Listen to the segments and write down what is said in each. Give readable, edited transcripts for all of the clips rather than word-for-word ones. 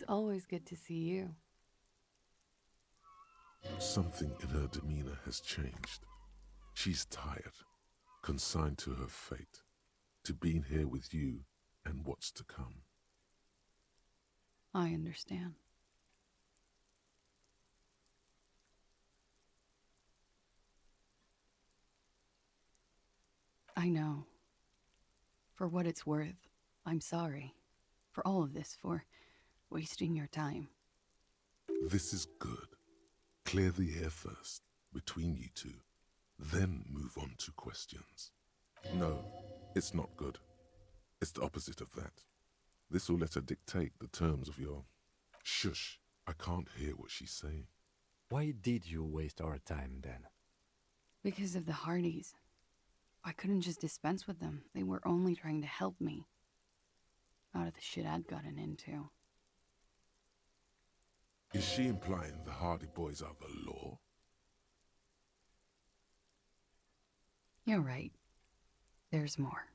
It's always good to see you. Something in her demeanor has changed. She's tired, consigned to her fate, to being here with you and what's to come. I understand. I know. For what it's worth, I'm sorry. For all of this, for wasting your time. This is good. Clear the air first, between you two, then move on to questions. No, it's not good. It's the opposite of that. This will let her dictate the terms of your... Shush, I can't hear what she's saying. Why did you waste our time then? Because of the Hardys. I couldn't just dispense with them. They were only trying to help me. Out of the shit I'd gotten into. Is she implying the Hardy Boys are the law? You're right. There's more.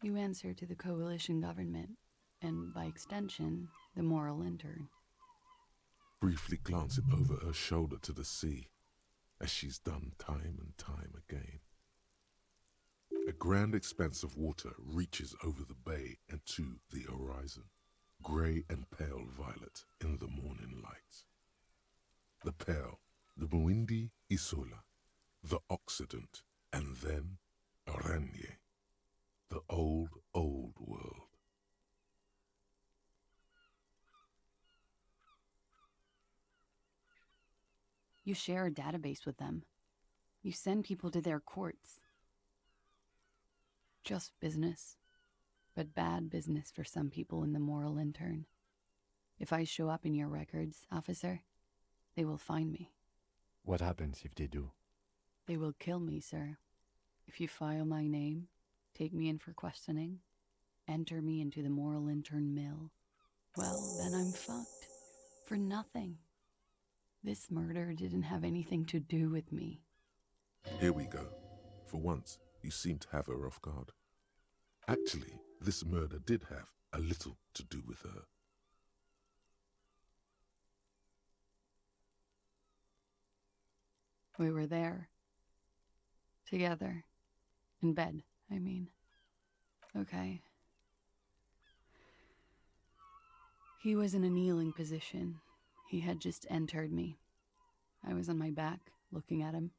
You answer to the coalition government, and by extension, the moral intern. Briefly glancing over her shoulder to the sea, as she's done time and time again. A grand expanse of water reaches over the bay and to the horizon, grey and pale violet in the morning light. The pale, the Muindi Isola, the Occident, and then Oranje, the old, old world. You share a database with them. You send people to their courts. Just business, but bad business for some people in the moral intern. If I show up in your records, officer, they will find me. What happens if they do? They will kill me, sir. If you file my name, take me in for questioning, enter me into the moral intern mill, well, then I'm fucked. For nothing. This murder didn't have anything to do with me. Here we go. For once, you seem to have her off guard. Actually, this murder did have a little to do with her. We were there. Together. In bed, I mean. Okay. He was in a kneeling position. He had just entered me. I was on my back, looking at him.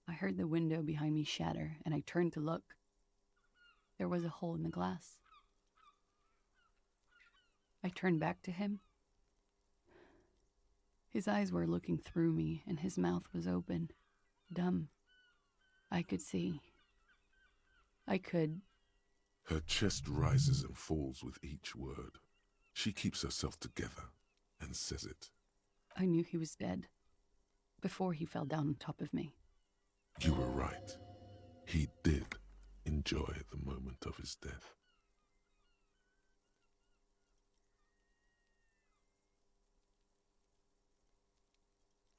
I heard the window behind me shatter, and I turned to look. There was a hole in the glass. I turned back to him. His eyes were looking through me, and his mouth was open, dumb. I could see. I could. Her chest rises and falls with each word. She keeps herself together and says it. I knew he was dead. Before he fell down on top of me. You were right. He did enjoy the moment of his death.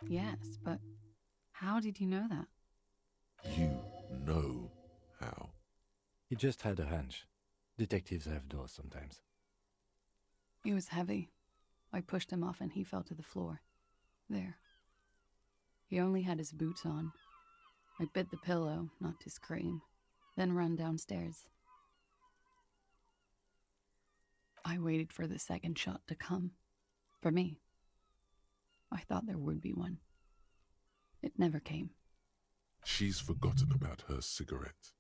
Yes, but how did you know that? You know how. He just had a hunch. Detectives have those sometimes. He was heavy. I pushed him off and he fell to the floor. There. He only had his boots on. I bit the pillow, not to scream, then ran downstairs. I waited for the second shot to come. For me. I thought there would be one. It never came. She's forgotten about her cigarette.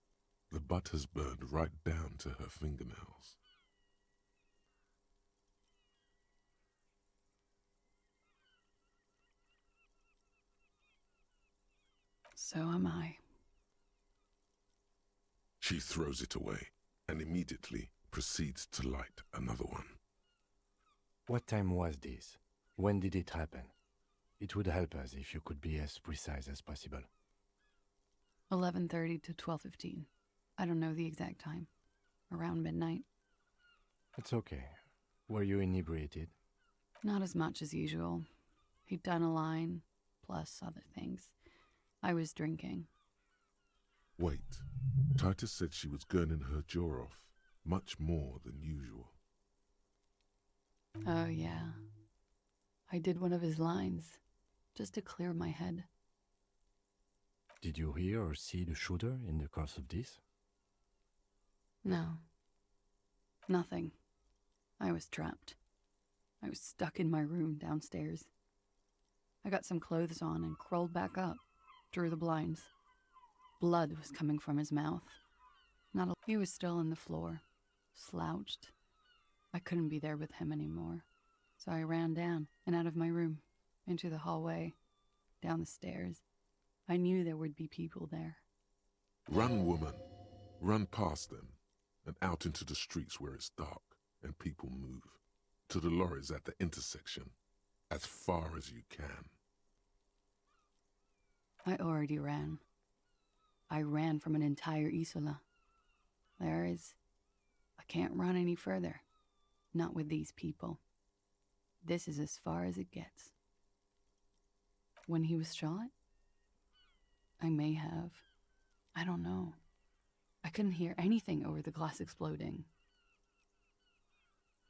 The butt has burned right down to her fingernails. So am I. She throws it away and immediately proceeds to light another one. What time was this? When did it happen? It would help us if you could be as precise as possible. 11:30 to 12:15. I don't know the exact time. Around midnight. It's okay. Were you inebriated? Not as much as usual. He'd done a line, plus other things. I was drinking. Wait. Titus said she was gurning her jaw off, much more than usual. Oh, yeah. I did one of his lines, just to clear my head. Did you hear or see the shooter in the course of this? No. Nothing. I was trapped. I was stuck in my room downstairs. I got some clothes on and crawled back up, drew the blinds. Blood was coming from his mouth. He was still on the floor, slouched. I couldn't be there with him anymore, so I ran down and out of my room, into the hallway, down the stairs. I knew there would be people there. Run, woman. Run past them and out into the streets where it's dark and people move. To the lorries at the intersection, as far as you can. I already ran. I ran from an entire Isola. I can't run any further. Not with these people. This is as far as it gets. When he was shot? I may have. I don't know. I couldn't hear anything over the glass exploding.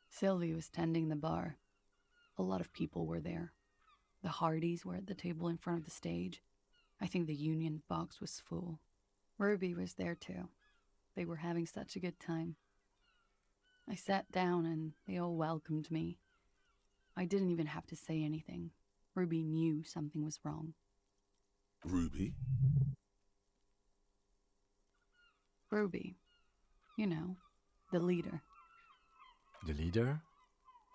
Sylvie was tending the bar. A lot of people were there. The Hardys were at the table in front of the stage. I think the Union box was full. Ruby was there too. They were having such a good time. I sat down and they all welcomed me. I didn't even have to say anything. Ruby knew something was wrong. Ruby? Ruby, you know, the leader. The leader?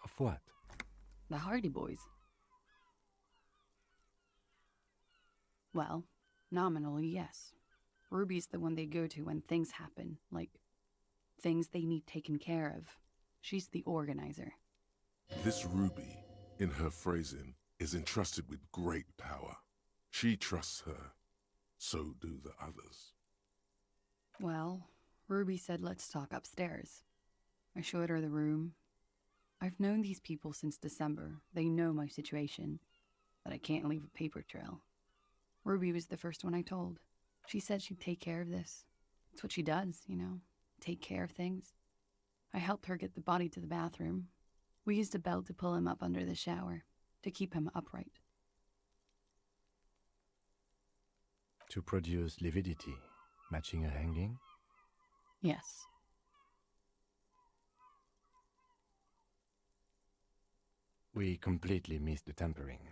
Of what? The Hardy Boys. Well, nominally, yes. Ruby's the one they go to when things happen, like things they need taken care of. She's the organizer. This Ruby, in her phrasing, is entrusted with great power. She trusts her. So do the others. Well, Ruby said let's talk upstairs. I showed her the room. I've known these people since December. They know my situation, that I can't leave a paper trail. Ruby was the first one I told. She said she'd take care of this. It's what she does, you know, take care of things. I helped her get the body to the bathroom. We used a belt to pull him up under the shower, to keep him upright. To produce lividity, matching a hanging? Yes. We completely missed the tampering.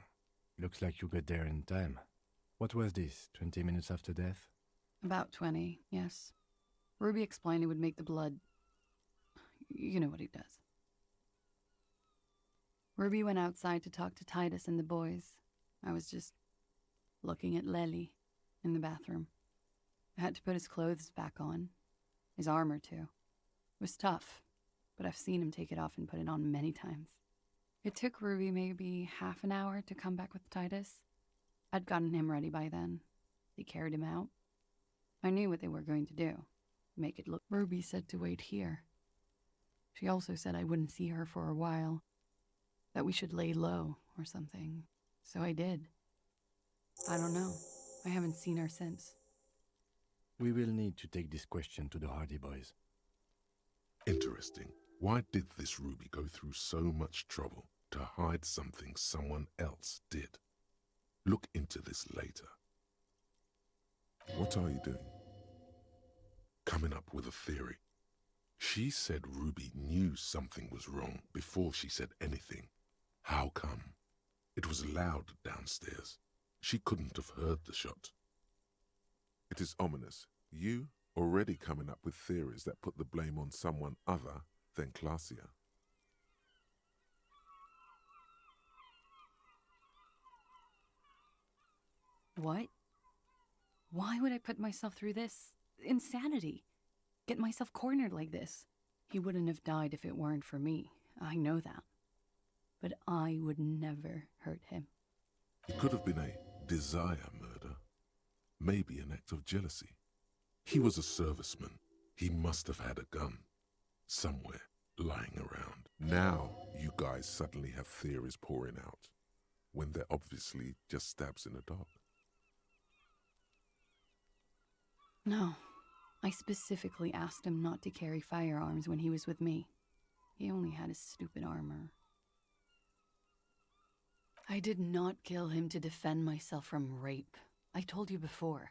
Looks like you got there in time. What was this, 20 minutes after death? About 20, yes. Ruby explained it would make the blood... You know what he does. Ruby went outside to talk to Titus and the boys. I was just looking at Lely in the bathroom. I had to put his clothes back on. His armor, too. It was tough, but I've seen him take it off and put it on many times. It took Ruby maybe half an hour to come back with Titus. I'd gotten him ready by then. They carried him out. I knew what they were going to do. Make it look... Ruby said to wait here. She also said I wouldn't see her for a while. That we should lay low or something. So I did. I don't know. I haven't seen her since. We will need to take this question to the Hardy Boys. Interesting. Why did this Ruby go through so much trouble to hide something someone else did? Look into this later. What are you doing? Coming up with a theory. She said Ruby knew something was wrong before she said anything. How come? It was loud downstairs. She couldn't have heard the shot. It is ominous. You already coming up with theories that put the blame on someone other than Glacia. What? Why would I put myself through this? Insanity. Get myself cornered like this. He wouldn't have died if it weren't for me. I know that. But I would never hurt him. It could have been a desire murder. Maybe an act of jealousy. He was a serviceman. He must have had a gun. Somewhere, lying around. Now, you guys suddenly have theories pouring out. When they're obviously just stabs in the dark. No. I specifically asked him not to carry firearms when he was with me. He only had his stupid armor. I did not kill him to defend myself from rape. I told you before.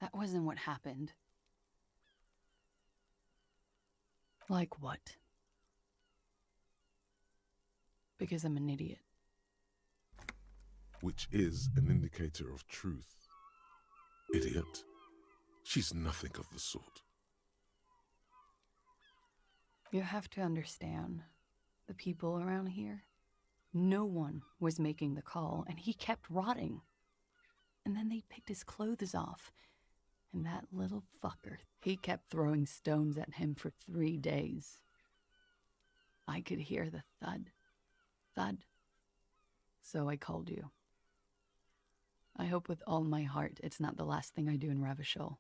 That wasn't what happened. Like what? Because I'm an idiot. Which is an indicator of truth. Idiot. She's nothing of the sort. You have to understand, the people around here, no one was making the call, and he kept rotting. And then they picked his clothes off, and that little fucker, he kept throwing stones at him for 3 days. I could hear the thud, thud. So I called you. I hope with all my heart it's not the last thing I do in Ravachol.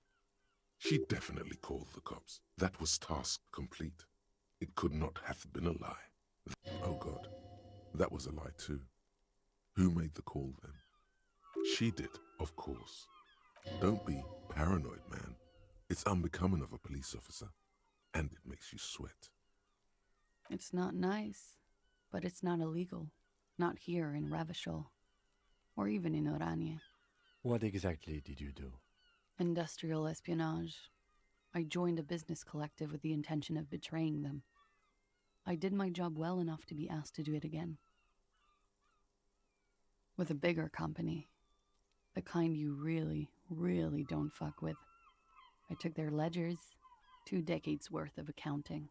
She definitely called the cops. That was task complete. It could not have been a lie. Oh God, that was a lie too. Who made the call then? She did, of course. Don't be paranoid, man. It's unbecoming of a police officer, and it makes you sweat. It's not nice, but it's not illegal. Not here in Ravachol, or even in Oranje. What exactly did you do? Industrial espionage. I joined a business collective with the intention of betraying them. I did my job well enough to be asked to do it again. With a bigger company. The kind you really, really don't fuck with. I took their ledgers, 2 decades worth of accounting.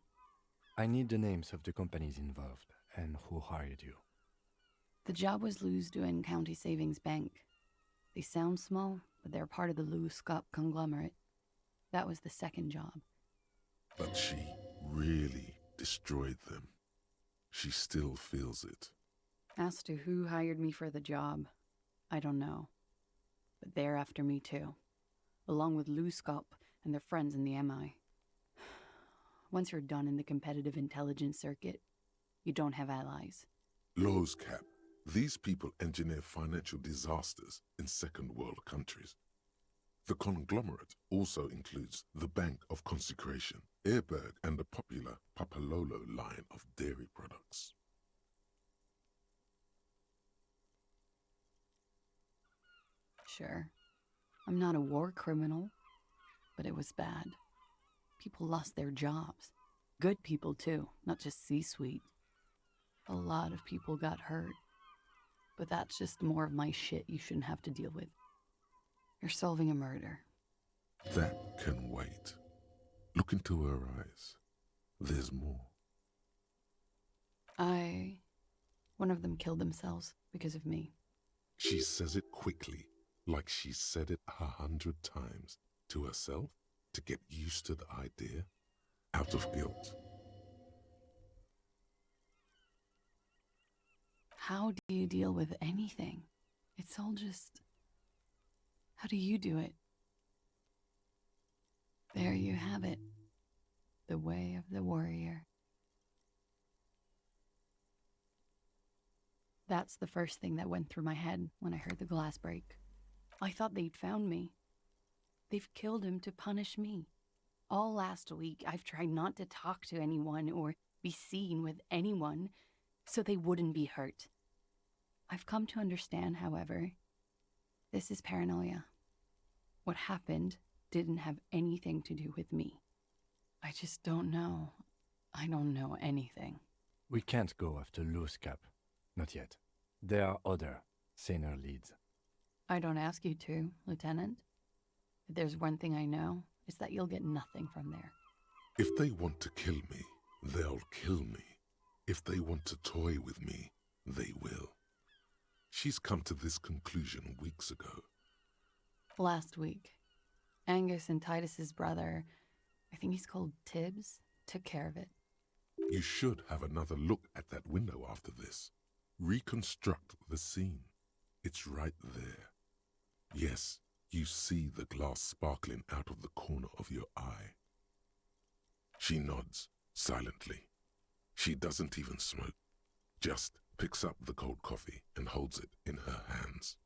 I need the names of the companies involved and who hired you. The job was Lou's doing County Savings Bank. They sound small, but they're part of the Lou Scott conglomerate. That was the second job. But she really destroyed them. She still feels it. As to who hired me for the job, I don't know. But they're after me too, along with Lou Scott and their friends in the MI. Once you're done in the competitive intelligence circuit, you don't have allies. Lowe's cap. These people engineer financial disasters in second world countries. The conglomerate also includes the Bank of Consecration, Airberg, and the popular Papalolo line of dairy products. Sure, I'm not a war criminal, but it was bad. People lost their jobs. Good people too, not just C-suite. A lot of people got hurt. But that's just more of my shit you shouldn't have to deal with. You're solving a murder. That can wait. Look into her eyes. There's more. One of them killed themselves because of me. She says it quickly, like she's said it 100 times, to herself to get used to the idea, out of guilt. How do you deal with anything? It's all just... How do you do it? There you have it. The way of the warrior. That's the first thing that went through my head when I heard the glass break. I thought they'd found me. They've killed him to punish me. All last week, I've tried not to talk to anyone or be seen with anyone so they wouldn't be hurt. I've come to understand, however, this is paranoia. What happened didn't have anything to do with me. I just don't know. I don't know anything. We can't go after Loose Cap. Not yet. There are other, saner leads. I don't ask you to, Lieutenant. If there's one thing I know, it's that you'll get nothing from there. If they want to kill me, they'll kill me. If they want to toy with me, they will. She's come to this conclusion weeks ago. Last week, Angus and Titus's brother, I think he's called Tibbs, took care of it. You should have another look at that window after this. Reconstruct the scene. It's right there. Yes, you see the glass sparkling out of the corner of your eye. She nods, silently. She doesn't even smoke. Just picks up the cold coffee and holds it in her hands.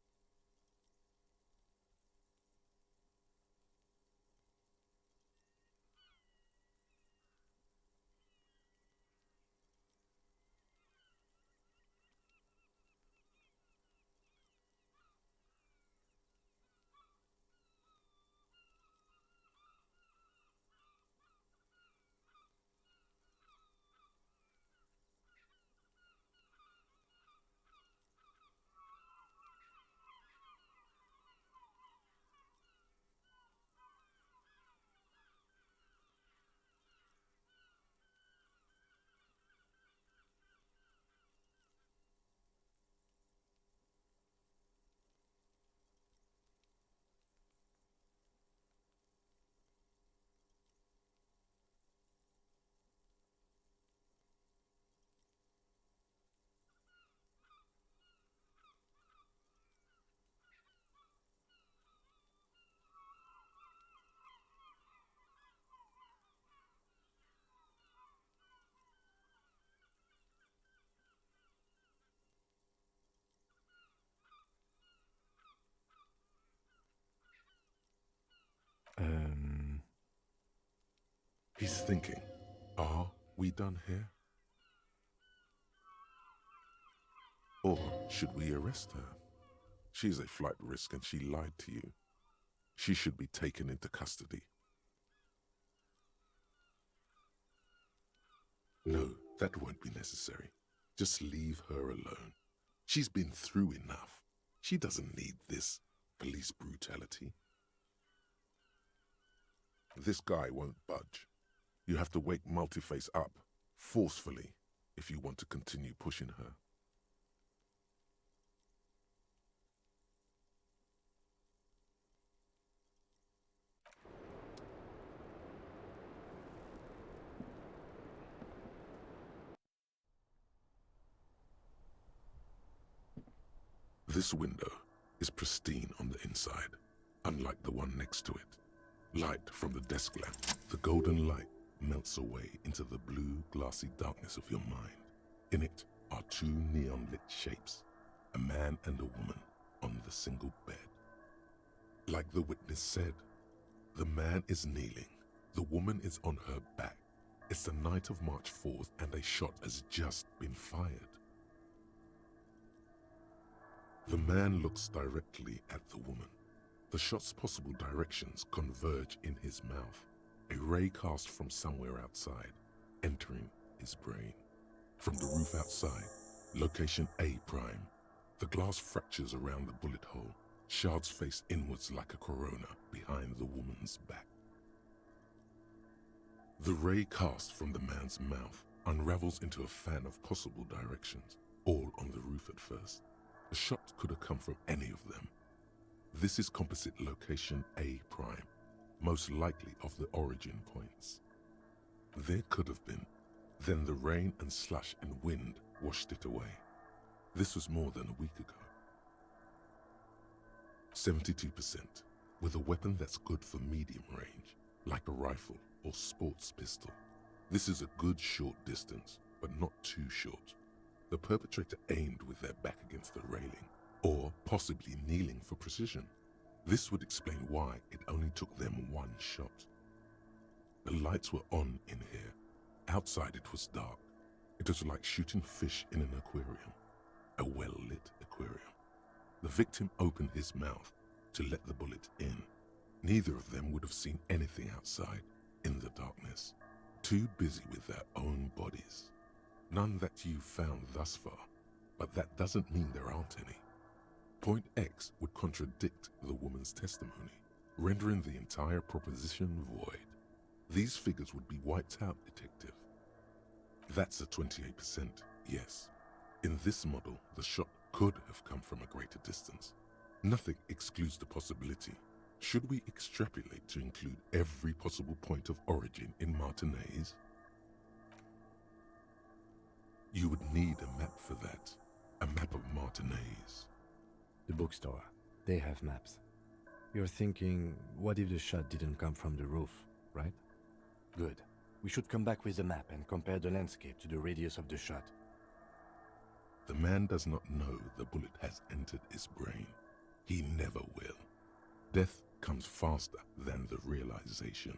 He's thinking, are we done here? Or should we arrest her? She's a flight risk and she lied to you. She should be taken into custody. No, that won't be necessary. Just leave her alone. She's been through enough. She doesn't need this police brutality. This guy won't budge. You have to wake Multiface up, forcefully, if you want to continue pushing her. This window is pristine on the inside, unlike the one next to it. Light from the desk lamp, the golden light melts away into the blue, glassy darkness of your mind. In it are two neon-lit shapes, a man and a woman on the single bed. Like the witness said, the man is kneeling, the woman is on her back. It's the night of March 4th and a shot has just been fired. The man looks directly at the woman. The shot's possible directions converge in his mouth, a ray cast from somewhere outside, entering his brain. From the roof outside, location A prime, the glass fractures around the bullet hole, shards face inwards like a corona behind the woman's back. The ray cast from the man's mouth unravels into a fan of possible directions, all on the roof at first. The shot could have come from any of them. This is composite location A prime, most likely of the origin points. There could have been. Then the rain and slush and wind washed it away. This was more than a week ago. 72%, with a weapon that's good for medium range, like a rifle or sports pistol. This is a good short distance, but not too short. The perpetrator aimed with their back against the railing, or possibly kneeling for precision. This would explain why it only took them one shot. The lights were on in here. Outside it was dark. It was like shooting fish in an aquarium, a well-lit aquarium. The victim opened his mouth to let the bullet in. Neither of them would have seen anything outside in the darkness, too busy with their own bodies. None that you've found thus far, but that doesn't mean there aren't any. Point X would contradict the woman's testimony, rendering the entire proposition void. These figures would be wiped out, detective. That's a 28%, yes. In this model, the shot could have come from a greater distance. Nothing excludes the possibility. Should we extrapolate to include every possible point of origin in Martinez? You would need a map for that. A map of Martinez. The bookstore. They have maps. You're thinking, what if the shot didn't come from the roof, right? Good. We should come back with the map and compare the landscape to the radius of the shot. The man does not know the bullet has entered his brain. He never will. Death comes faster than the realization.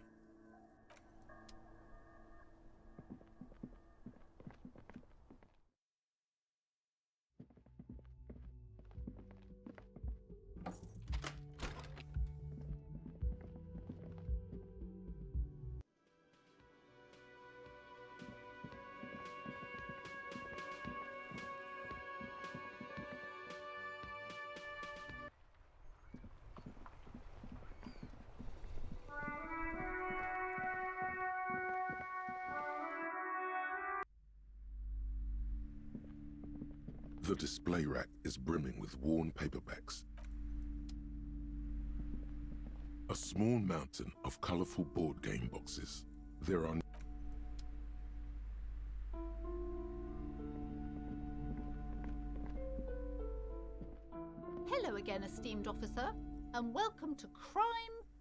The display rack is brimming with worn paperbacks. A small mountain of colorful board game boxes. There are Hello again, esteemed officer, and welcome to Crime,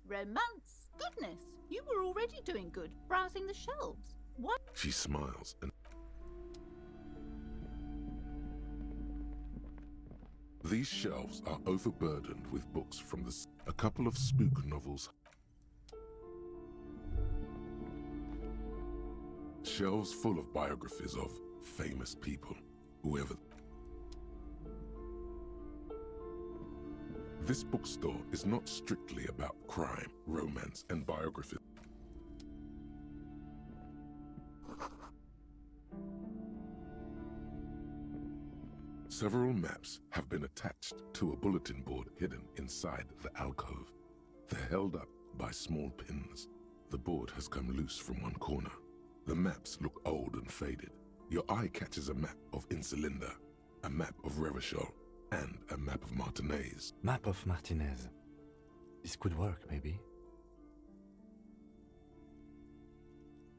Romance. Goodness, you were already doing good, browsing the shelves. What? She smiles and these shelves are overburdened with books from a couple of spook novels. Shelves full of biographies of famous people, whoever. This bookstore is not strictly about crime, romance, and biography. Several maps have been attached to a bulletin board hidden inside the alcove. They're held up by small pins. The board has come loose from one corner. The maps look old and faded. Your eye catches a map of Insulinda, a map of Revachol, and a map of Martinez. Map of Martinez. This could work, maybe.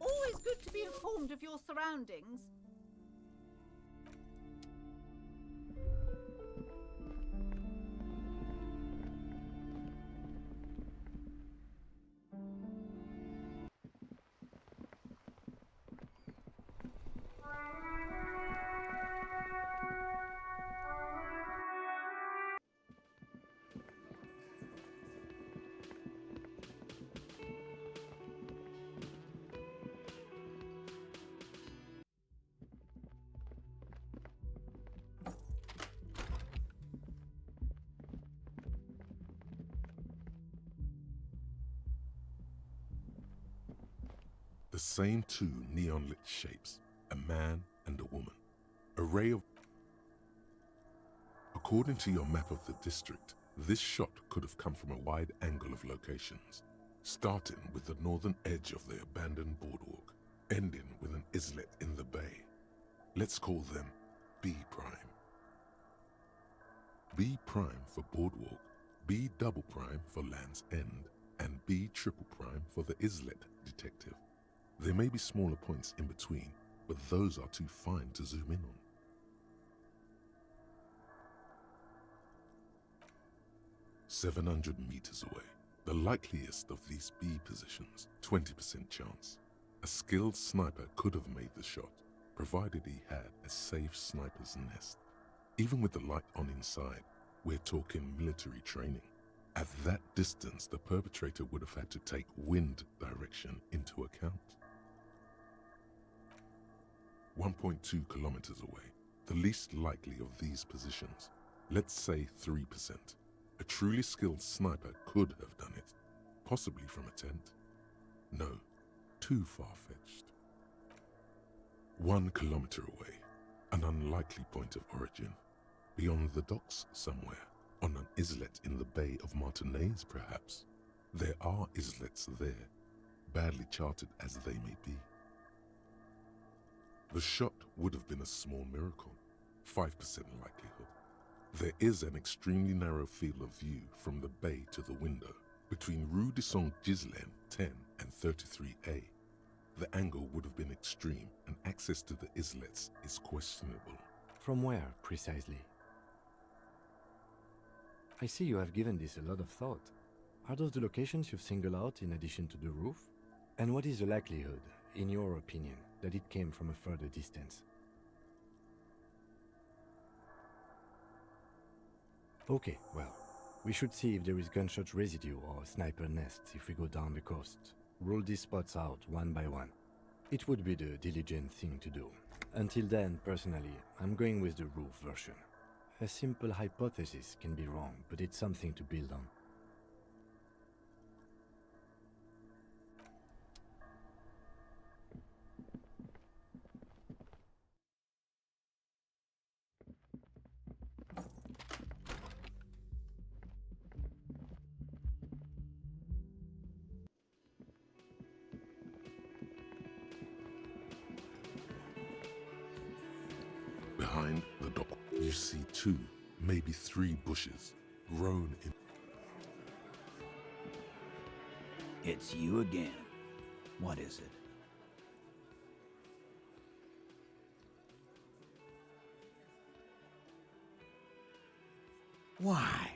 Always good to be informed of your surroundings. The same two neon-lit shapes, a man and a woman. A ray of... According to your map of the district, this shot could have come from a wide angle of locations, starting with the northern edge of the abandoned boardwalk, ending with an islet in the bay. Let's call them B prime. B prime for boardwalk, B double prime for Land's End, and B triple prime for the islet detective. There may be smaller points in between, but those are too fine to zoom in on. "700 meters away, the likeliest of these B positions, 20% chance. A skilled sniper could have made the shot, provided he had a safe sniper's nest. Even with the light on inside, we're talking military training. At that distance, the perpetrator would have had to take wind direction into account. 1.2 kilometers away, the least likely of these positions, let's say 3%. A truly skilled sniper could have done it, possibly from a tent. No, too far-fetched. 1 kilometer away, an unlikely point of origin. Beyond the docks somewhere, on an islet in the Bay of Martinez perhaps. There are islets there, badly charted as they may be. The shot would have been a small miracle, 5% likelihood. There is an extremely narrow field of view from the bay to the window, between Rue de Saint-Ghislain 10 and 33A. The angle would have been extreme, and access to the islets is questionable. From where, precisely? I see you have given this a lot of thought. Are those the locations you've singled out in addition to the roof? And what is the likelihood, in your opinion, that it came from a further distance? Okay, well, we should see if there is gunshot residue or sniper nests if we go down the coast. Rule these spots out one by one. It would be the diligent thing to do. Until then, personally, I'm going with the roof version. A simple hypothesis can be wrong, but it's something to build on. Behind the dock, you see 2, maybe 3 bushes, grown in... It's you again. What is it? Why?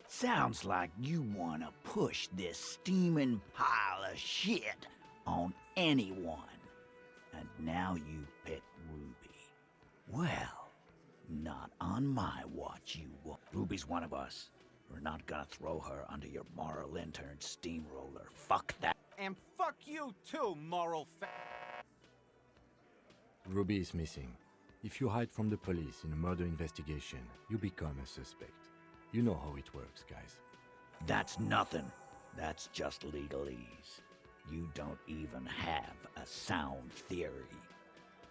Sounds like you want to push this steaming pile of shit on anyone. And now you pet Ruby. Well, not on my watch, you won't. Ruby's one of us. We're not gonna throw her under your moral intern steamroller. Fuck that. And fuck you too, moral Ruby is missing. If you hide from the police in a murder investigation, you become a suspect. You know how it works, guys. That's nothing. That's just legalese. You don't even have a sound theory.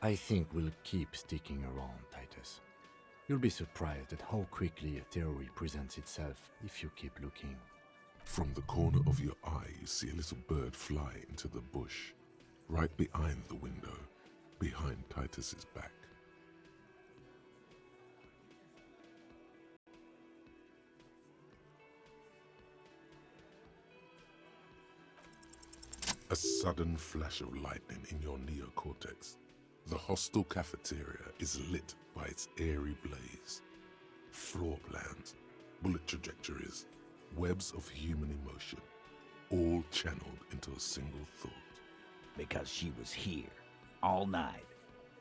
I think we'll keep sticking around, Titus. You'll be surprised at how quickly a theory presents itself if you keep looking. From the corner of your eye, you see a little bird fly into the bush, right behind the window, behind Titus's back. A sudden flash of lightning in your neocortex. The hostel cafeteria is lit by its airy blaze. Floor plans, bullet trajectories, webs of human emotion, all channeled into a single thought. Because she was here, all night,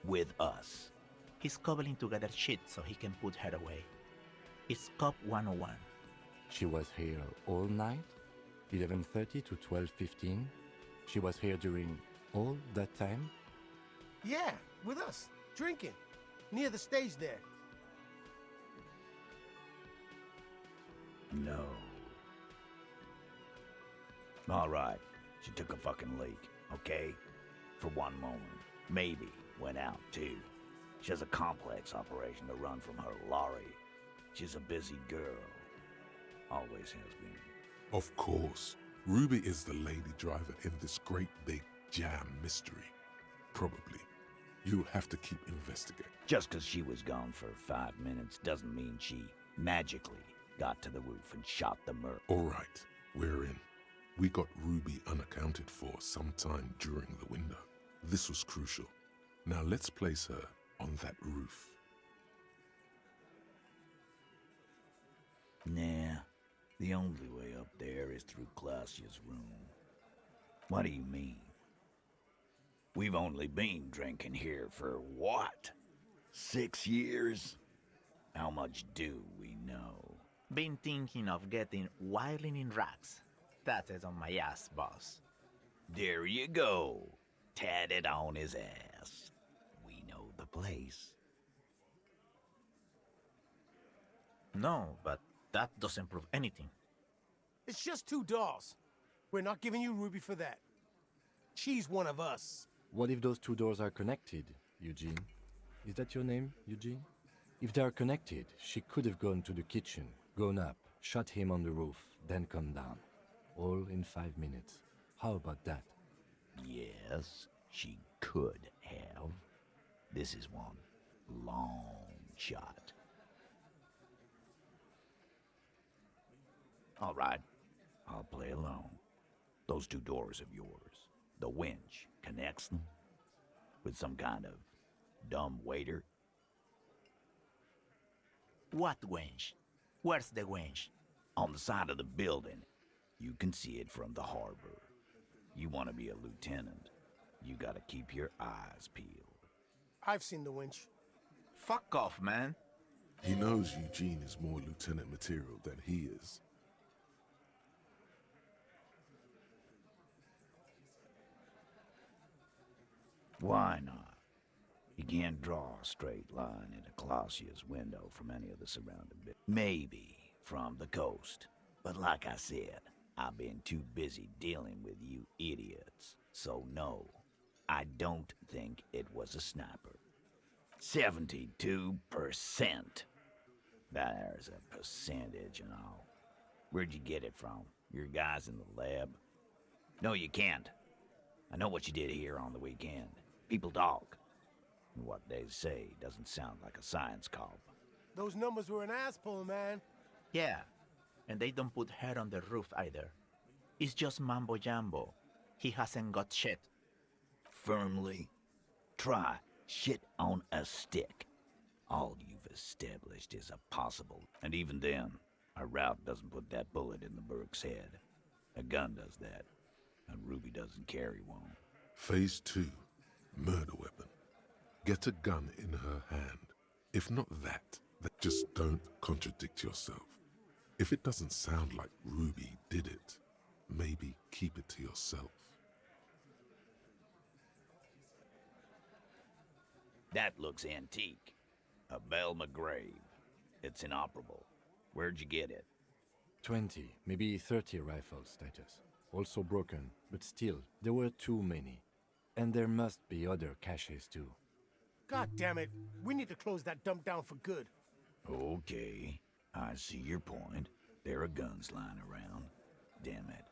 with us. He's cobbling together shit so he can put her away. It's Cop 101. She was here all night? 11:30 to 12:15? She was here during all that time? Yeah, with us, drinking, near the stage there. No. All right, she took a fucking leak, okay? For one moment. Maybe went out, too. She has a complex operation to run from her lorry. She's a busy girl. Always has been. Of course, Ruby is the lady driver in this great big jam mystery. Probably. You have to keep investigating. Just because she was gone for 5 minutes doesn't mean she magically got to the roof and shot the murderer. All right, we're in. We got Ruby unaccounted for sometime during the window. This was crucial. Now let's place her on that roof. Nah, the only way up there is through Clausia's room. What do you mean? We've only been drinking here for what? 6 years? How much do we know? Been thinking of getting wilding in racks. That is on my ass, boss. There you go. Tatted on his ass. We know the place. No, but that doesn't prove anything. It's just 2 dolls. We're not giving you Ruby for that. She's one of us. What if those 2 doors are connected, Eugene? Is that your name, Eugene? If they are connected, she could have gone to the kitchen, gone up, shot him on the roof, then come down. All in 5 minutes. How about that? Yes, she could have. This is one long shot. All right, I'll play along. Those 2 doors of yours, the winch connects them with some kind of dumb waiter. What wench? Where's the wench? On the side of the building. You can see it from the harbor. You want to be a lieutenant, you gotta keep your eyes peeled. I've seen the winch. Fuck off, man. He knows Eugene is more lieutenant material than he is. Why not? You can't draw a straight line into Clausia's window from any of the surrounding buildings. Maybe from the coast. But like I said, I've been too busy dealing with you idiots. So no, I don't think it was a sniper. 72%. There's a percentage and all. Where'd you get it from? Your guys in the lab? No, you can't. I know what you did here on the weekend. People talk. And what they say doesn't sound like a science cop. Those numbers were an ass pull, man. Yeah, and they don't put her on the roof either. It's just mambo jumbo. He hasn't got shit. Firmly. Try shit on a stick. All you've established is a possible. And even then, a route doesn't put that bullet in the Burke's head. A gun does that. And Ruby doesn't carry one. Phase 2, murder weapon. Get a gun in her hand. If not that, then just don't contradict yourself. If it doesn't sound like Ruby did it, maybe keep it to yourself. That looks antique. A Belle McGrave. It's inoperable. Where'd you get it? 20, maybe 30 rifles, Titus. Also broken, but still, there were too many. And there must be other caches too. God damn it. We need to close that dump down for good. Okay, I see your point. There are guns lying around. Damn it.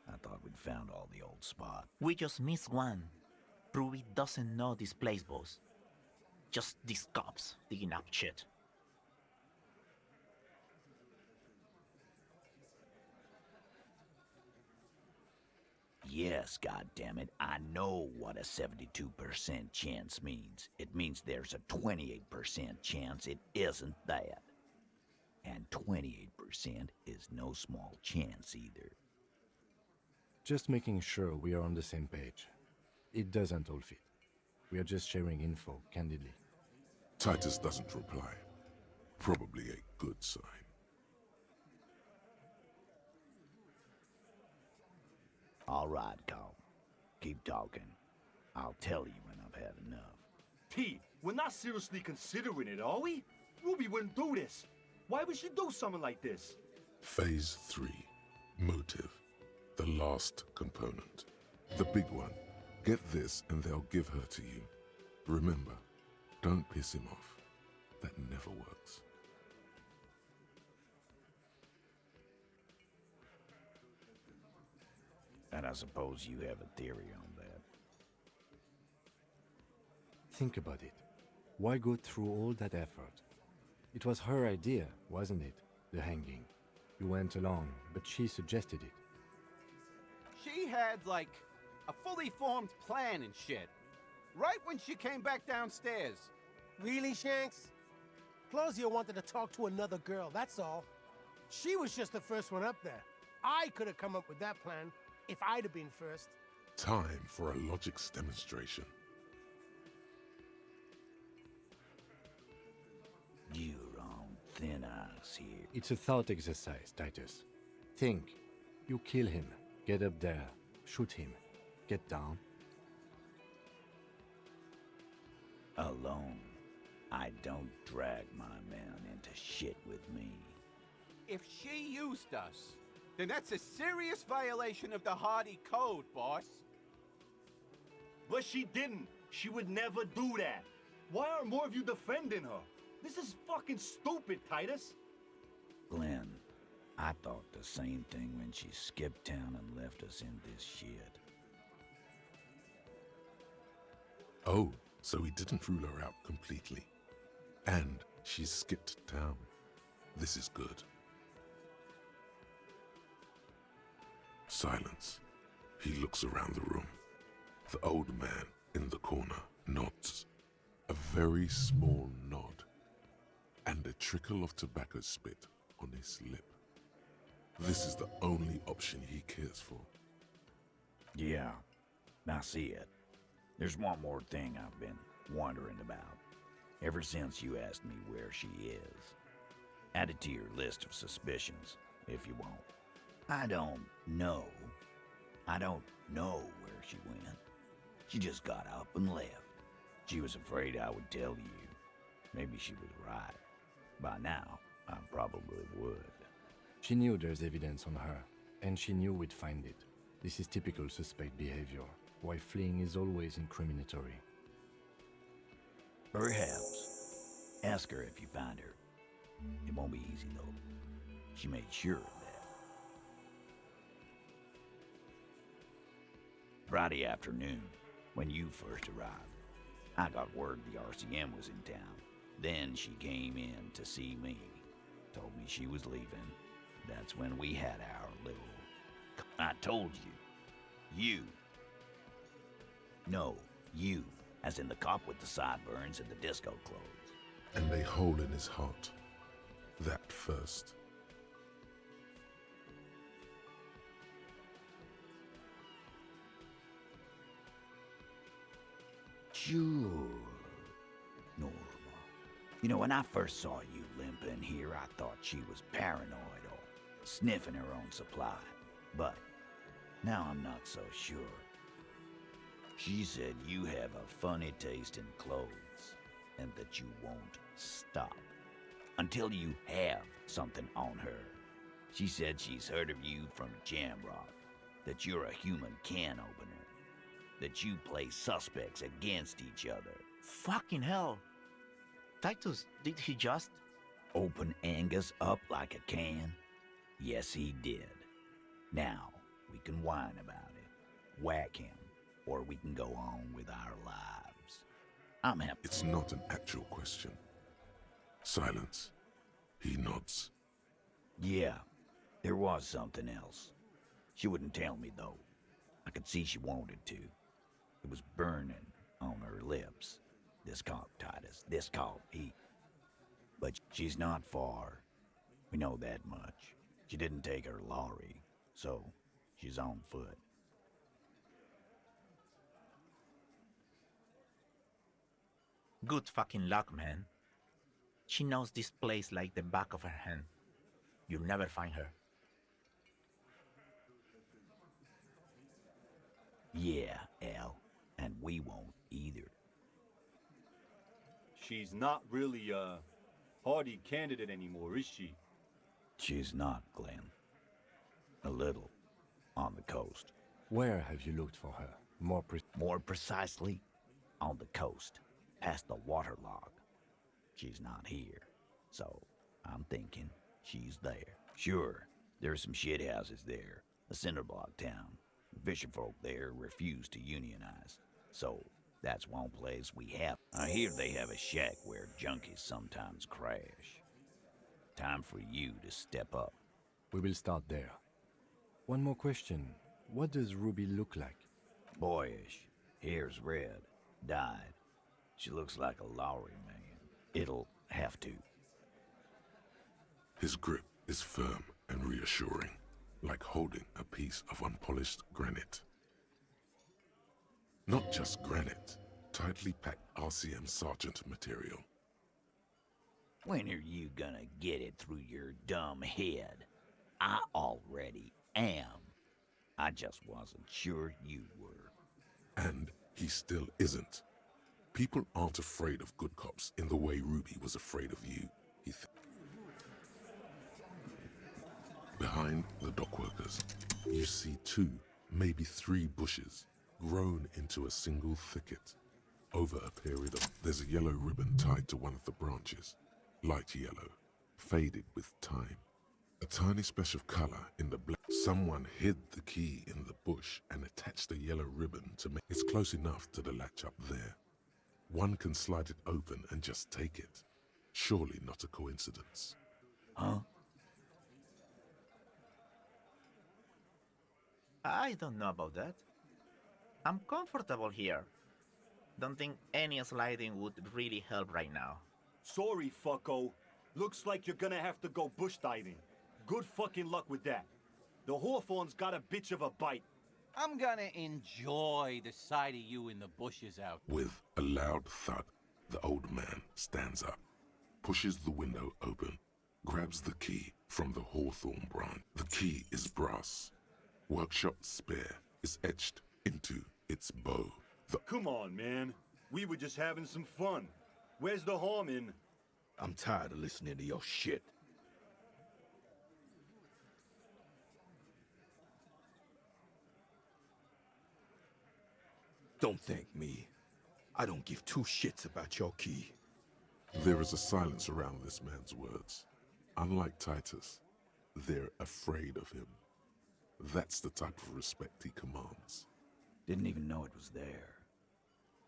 I thought we'd found all the old spots. We just missed one. Ruby doesn't know this place, boss. Just these cops digging up shit. Yes, goddammit, I know what a 72% chance means. It means there's a 28% chance it isn't that. And 28% is no small chance either. Just making sure we are on the same page. It doesn't all fit. We are just sharing info, candidly. Titus doesn't reply. Probably a good sign. All right, Carl. Keep talking. I'll tell you when I've had enough. T, we're not seriously considering it, are we? Ruby wouldn't do this. Why would she do something like this? Phase 3, motive. The last component. The big one. Get this and they'll give her to you. Remember, don't piss him off. That never works. And I suppose you have a theory on that. Think about it. Why go through all that effort? It was her idea, wasn't it? The hanging. You went along, but she suggested it. She had, like, a fully formed plan and shit. Right when she came back downstairs. Really, Shanks? Claudia wanted to talk to another girl, that's all. She was just the first one up there. I could have come up with that plan if I'd have been first. Time for a logics demonstration. You're on thin ice here. It's a thought exercise, Titus. Think. You kill him. Get up there. Shoot him. Get down. Alone. I don't drag my man into shit with me. If she used us, then that's a serious violation of the Hardy Code, boss. But she didn't. She would never do that. Why aren't more of you defending her? This is fucking stupid, Titus. Glenn, I thought the same thing when she skipped town and left us in this shit. Oh, so he didn't rule her out completely. And she skipped town. This is good. Silence. He looks around the room. The old man in the corner nods. A very small nod. And a trickle of tobacco spit on his lip. This is the only option he cares for. Yeah, I see it. There's one more thing I've been wondering about. Ever since you asked me where she is. Add it to your list of suspicions, if you won't. I don't know where she went. She just got up and left. She was afraid I would tell you. Maybe she was right. By now, I probably would. She knew there's evidence on her, and she knew we'd find it. This is typical suspect behavior, why fleeing is always incriminatory. Perhaps. Ask her if you find her. It won't be easy, though. She made sure of that. Friday afternoon, when you first arrived, I got word the RCM was in town. Then she came in to see me. Told me she was leaving. That's when we had our little... I told you. You. As in the cop with the sideburns and the disco clothes. And a hole in his heart. That first. Sure. Normal. You know, when I first saw you limping here, I thought she was paranoid or sniffing her own supply. But now I'm not so sure. She said you have a funny taste in clothes and that you won't stop until you have something on her. She said she's heard of you from Jamrock, that you're a human can opener, that you play suspects against each other. Fucking hell. Titus, did he just... Open Angus up like a can? Yes, he did. Now, we can whine about it, whack him, or we can go on with our lives. I'm happy. It's not an actual question. Silence. He nods. Yeah, there was something else. She wouldn't tell me, though. I could see she wanted to. It was burning on her lips. This caught Titus. This caught heat. But she's not far. We know that much. She didn't take her lorry, so she's on foot. Good fucking luck, man. She knows this place like the back of her hand. You'll never find her. Yeah, Al. And we won't either. She's not really a hardy candidate anymore, is she? She's not, Glenn. A little. On the coast. Where have you looked for her? More precisely, on the coast. Past the waterlog. She's not here. So, I'm thinking she's there. Sure, there's some shithouses there. A cinder block town. Fisherfolk there refuse to unionize. So, that's one place we have. I hear they have a shack where junkies sometimes crash. Time for you to step up. We will start there. One more question. What does Ruby look like? Boyish. Hair's red. Dyed. She looks like a Lowry man. It'll have to. His grip is firm and reassuring, like holding a piece of unpolished granite. Not just granite, tightly packed RCM Sergeant material. When are you gonna get it through your dumb head? I already am. I just wasn't sure you were. And he still isn't. People aren't afraid of good cops in the way Ruby was afraid of you, he thinks. Behind the dockworkers, you see 2, maybe 3 bushes grown into a single thicket. Over a period of, there's a yellow ribbon tied to one of the branches, light yellow, faded with time. A tiny splash of color in the black. Someone hid the key in the bush and attached a yellow ribbon to make it's close enough to the latch up there. One can slide it open and just take it. Surely not a coincidence. Huh? I don't know about that. I'm comfortable here. Don't think any sliding would really help right now. Sorry, fucko. Looks like you're gonna have to go bush diving. Good fucking luck with that. The Hawthorne's got a bitch of a bite. I'm gonna enjoy the sight of you in the bushes out. With a loud thud, the old man stands up, pushes the window open, grabs the key from the hawthorn branch. The key is brass. Workshop spare is etched into its bow. Come on, man. We were just having some fun. Where's the harm in... I'm tired of listening to your shit. Don't thank me. I don't give 2 shits about your key. There is a silence around this man's words. Unlike Titus, they're afraid of him. That's the type of respect he commands. Didn't even know it was there.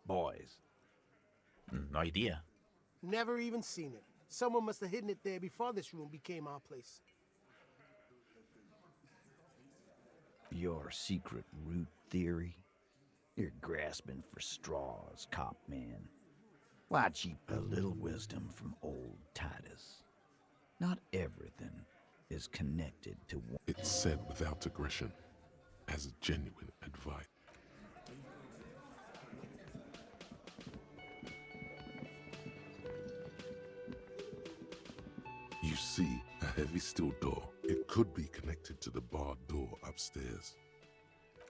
Boys. No idea. Never even seen it. Someone must have hidden it there before this room became our place. Your secret root theory? You're grasping for straws, cop man. Why cheap a little wisdom from old Titus? Not everything is connected to one. It's said without aggression, as genuine advice. heavy steel door. It could be connected to the barred door upstairs.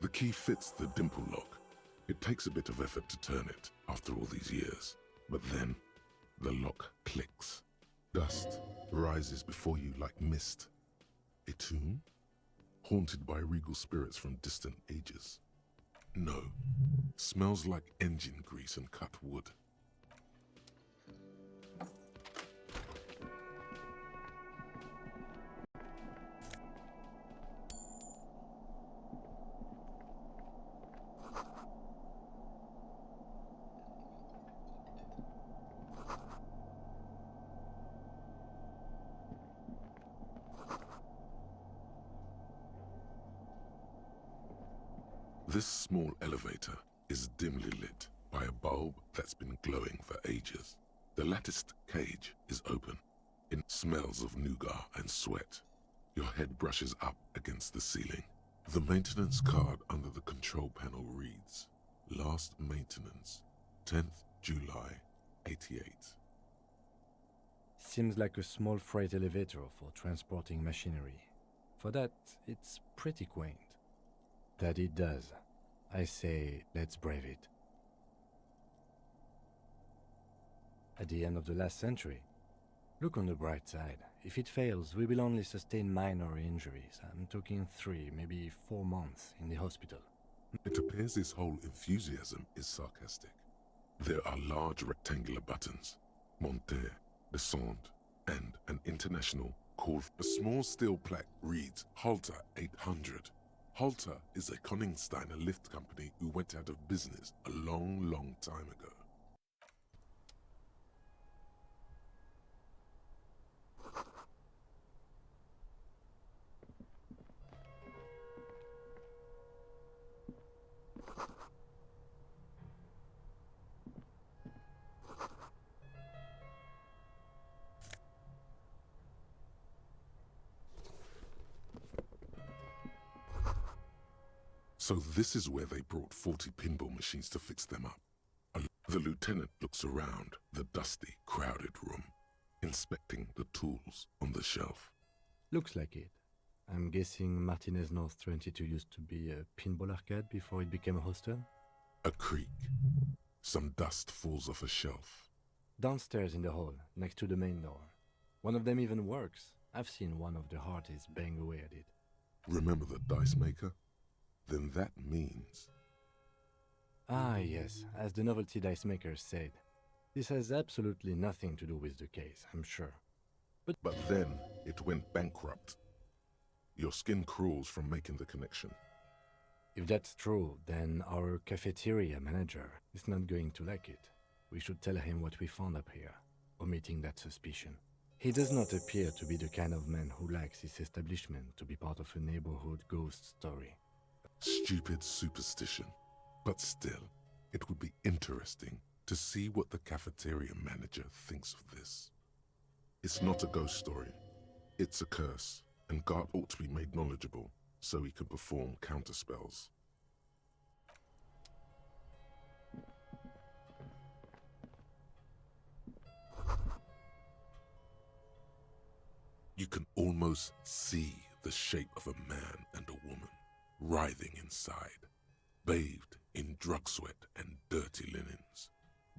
The key fits the dimple lock. It takes a bit of effort to turn it after all these years, but then the lock clicks. Dust rises before you like mist. A tomb? Haunted by regal spirits from distant ages. No. Smells like engine grease and cut wood. This small elevator is dimly lit by a bulb that's been glowing for ages. The latticed cage is open. It smells of nougat and sweat. Your head brushes up against the ceiling. The maintenance card under the control panel reads, Last maintenance, 10th July, 88. Seems like a small freight elevator for transporting machinery. For that, it's pretty quaint. That it does. I say, let's brave it. At the end of the last century. Look on the bright side. If it fails, we will only sustain minor injuries. I'm talking 3, maybe 4 months in the hospital. It appears his whole enthusiasm is sarcastic. There are large rectangular buttons, monter, descente, and an international call. A small steel plaque reads Halter 800. Halter is a Koningsteiner lift company who went out of business a long time ago. So this is where they brought 40 pinball machines to fix them up. The lieutenant looks around the dusty, crowded room, inspecting the tools on the shelf. Looks like it. I'm guessing Martinez North 22 used to be a pinball arcade before it became a hostel? A creak. Some dust falls off a shelf. Downstairs in the hall, next to the main door. One of them even works. I've seen one of the hearties bang away at it. Remember the dice maker? Then that means... Ah, yes, as the novelty dice makers said. This has absolutely nothing to do with the case, I'm sure. But then it went bankrupt. Your skin crawls from making the connection. If that's true, then our cafeteria manager is not going to like it. We should tell him what we found up here, omitting that suspicion. He does not appear to be the kind of man who likes his establishment to be part of a neighborhood ghost story. Stupid superstition. But still, it would be interesting to see what the cafeteria manager thinks of this. It's not a ghost story. It's a curse, and Gart ought to be made knowledgeable so he can perform counterspells. You can almost see the shape of a man and a woman writhing inside, bathed in drug sweat and dirty linens.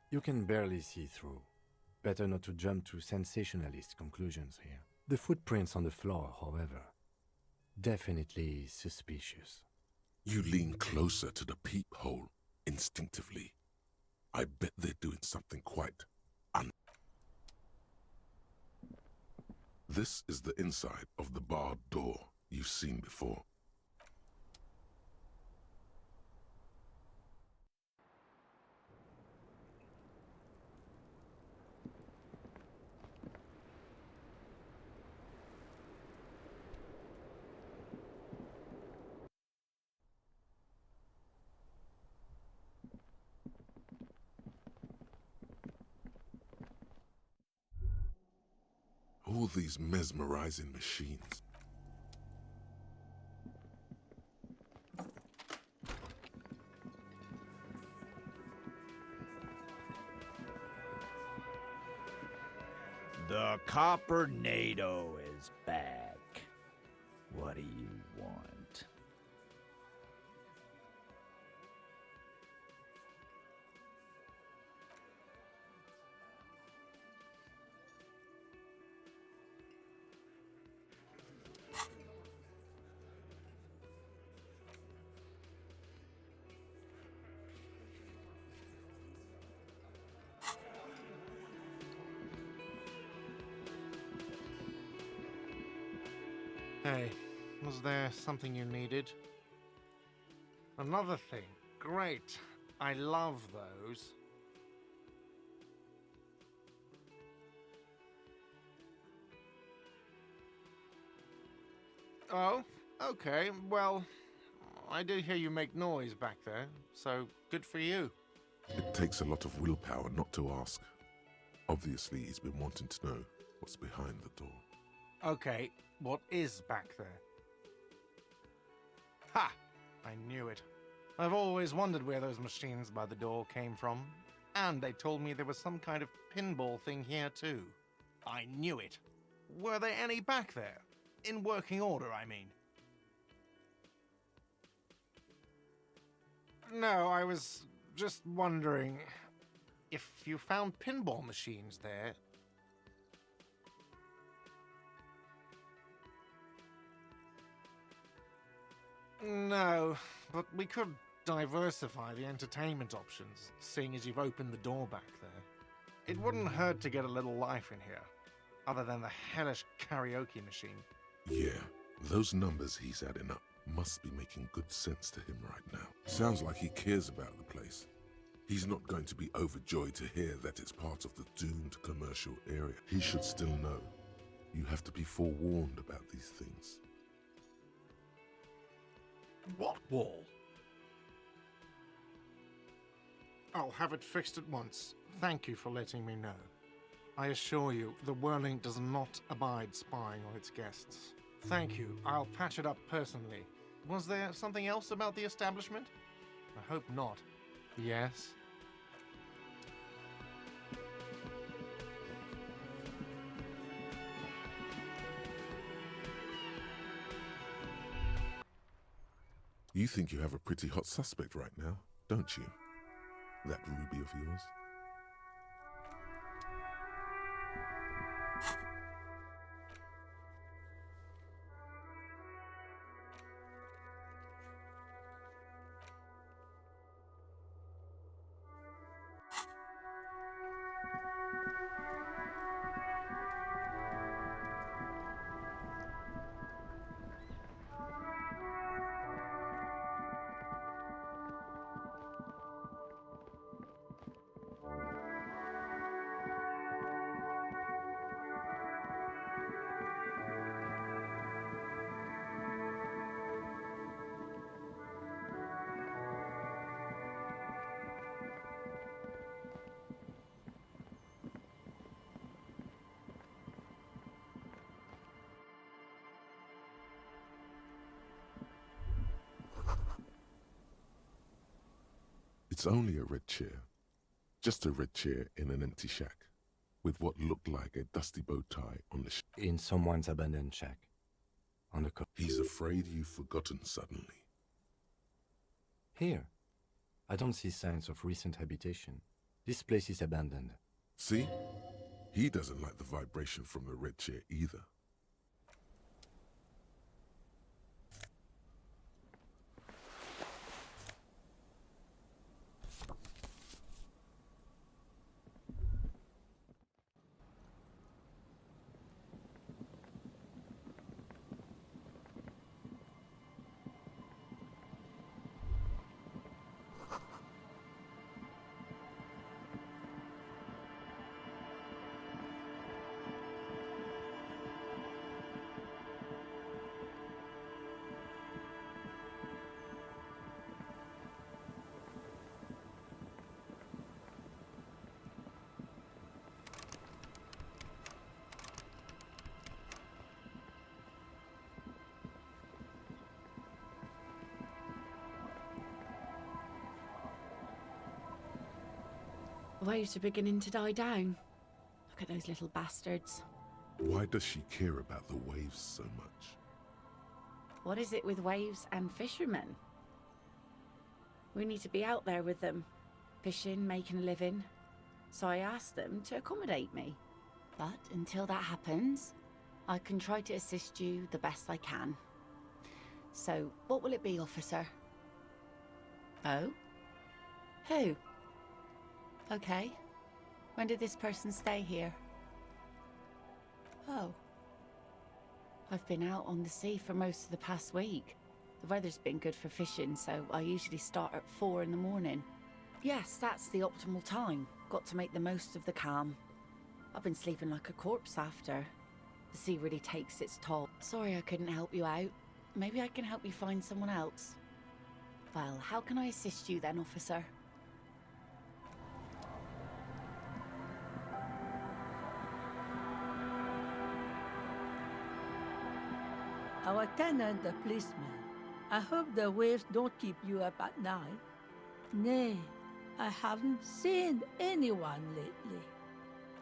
You can barely see through. Better not to jump to sensationalist conclusions here. The footprints on the floor, however, definitely suspicious. You lean closer to the peephole instinctively. I bet they're doing something quite This is the inside of the barred door you've seen before. All these mesmerizing machines. The Coppernado is back. Hey, was there something you needed? Another thing. Great. I love those. Oh, okay. Well, I did hear you make noise back there, so good for you. It takes a lot of willpower not to ask. Obviously, he's been wanting to know what's behind the door. Okay, what is back there? Ha! I knew it. I've always wondered where those machines by the door came from, and they told me there was some kind of pinball thing here too. I knew it. Were there any back there? In working order, I mean. No, I was just wondering if you found pinball machines there. No, but we could diversify the entertainment options, seeing as you've opened the door back there. It wouldn't hurt to get a little life in here, other than the hellish karaoke machine. Yeah, those numbers he's adding up must be making good sense to him right now. Sounds like he cares about the place. He's not going to be overjoyed to hear that it's part of the doomed commercial area. He should still know. You have to be forewarned about these things. What wall? I'll have it fixed at once. Thank you for letting me know. I assure you, the Whirling does not abide spying on its guests. Thank you. I'll patch it up personally. Was there something else about the establishment? I hope not. Yes? You think you have a pretty hot suspect right now, don't you? That Ruby of yours? It's only a red chair. Just a red chair in an empty shack, with what looked like a dusty bow tie on the In someone's abandoned shack. On the coast. He's afraid you've forgotten suddenly. Here. I don't see signs of recent habitation. This place is abandoned. See? He doesn't like the vibration from the red chair either. Waves are beginning to die down. Look at those little bastards. Why does she care about the waves so much? What is it with waves and fishermen? We need to be out there with them, fishing, making a living. So I asked them to accommodate me. But until that happens, I can try to assist you the best I can. So, what will it be, officer? Oh? Who? Okay. When did this person stay here? Oh. I've been out on the sea for most of the past week. The weather's been good for fishing, so I usually start at 4 in the morning. Yes, that's the optimal time. Got to make the most of the calm. I've been sleeping like a corpse after. The sea really takes its toll. Sorry I couldn't help you out. Maybe I can help you find someone else. Well, how can I assist you then, officer? Our tenant, the policeman. I hope the waves don't keep you up at night. Nay, I haven't seen anyone lately.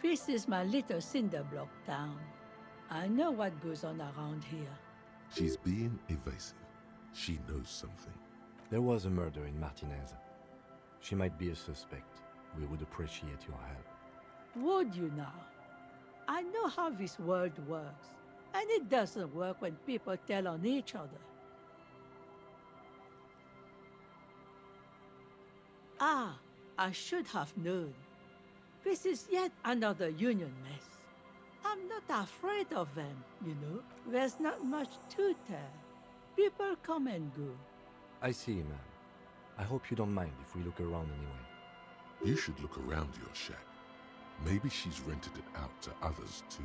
This is my little cinder block town. I know what goes on around here. She's being evasive. She knows something. There was a murder in Martinez. She might be a suspect. We would appreciate your help. Would you now? I know how this world works, and it doesn't work when people tell on each other. Ah, I should have known. This is yet another union mess. I'm not afraid of them, you know. There's not much to tell. People come and go. I see, ma'am. I hope you don't mind if we look around anyway. You should look around your shack. Maybe she's rented it out to others too.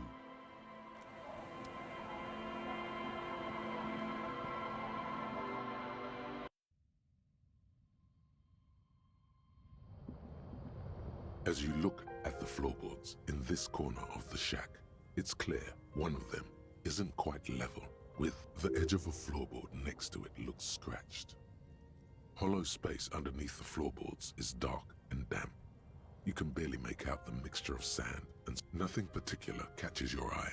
As you look at the floorboards in this corner of the shack, it's clear one of them isn't quite level, with the edge of a floorboard next to it looks scratched. Hollow space underneath the floorboards is dark and damp. You can barely make out the mixture of sand, and nothing particular catches your eye.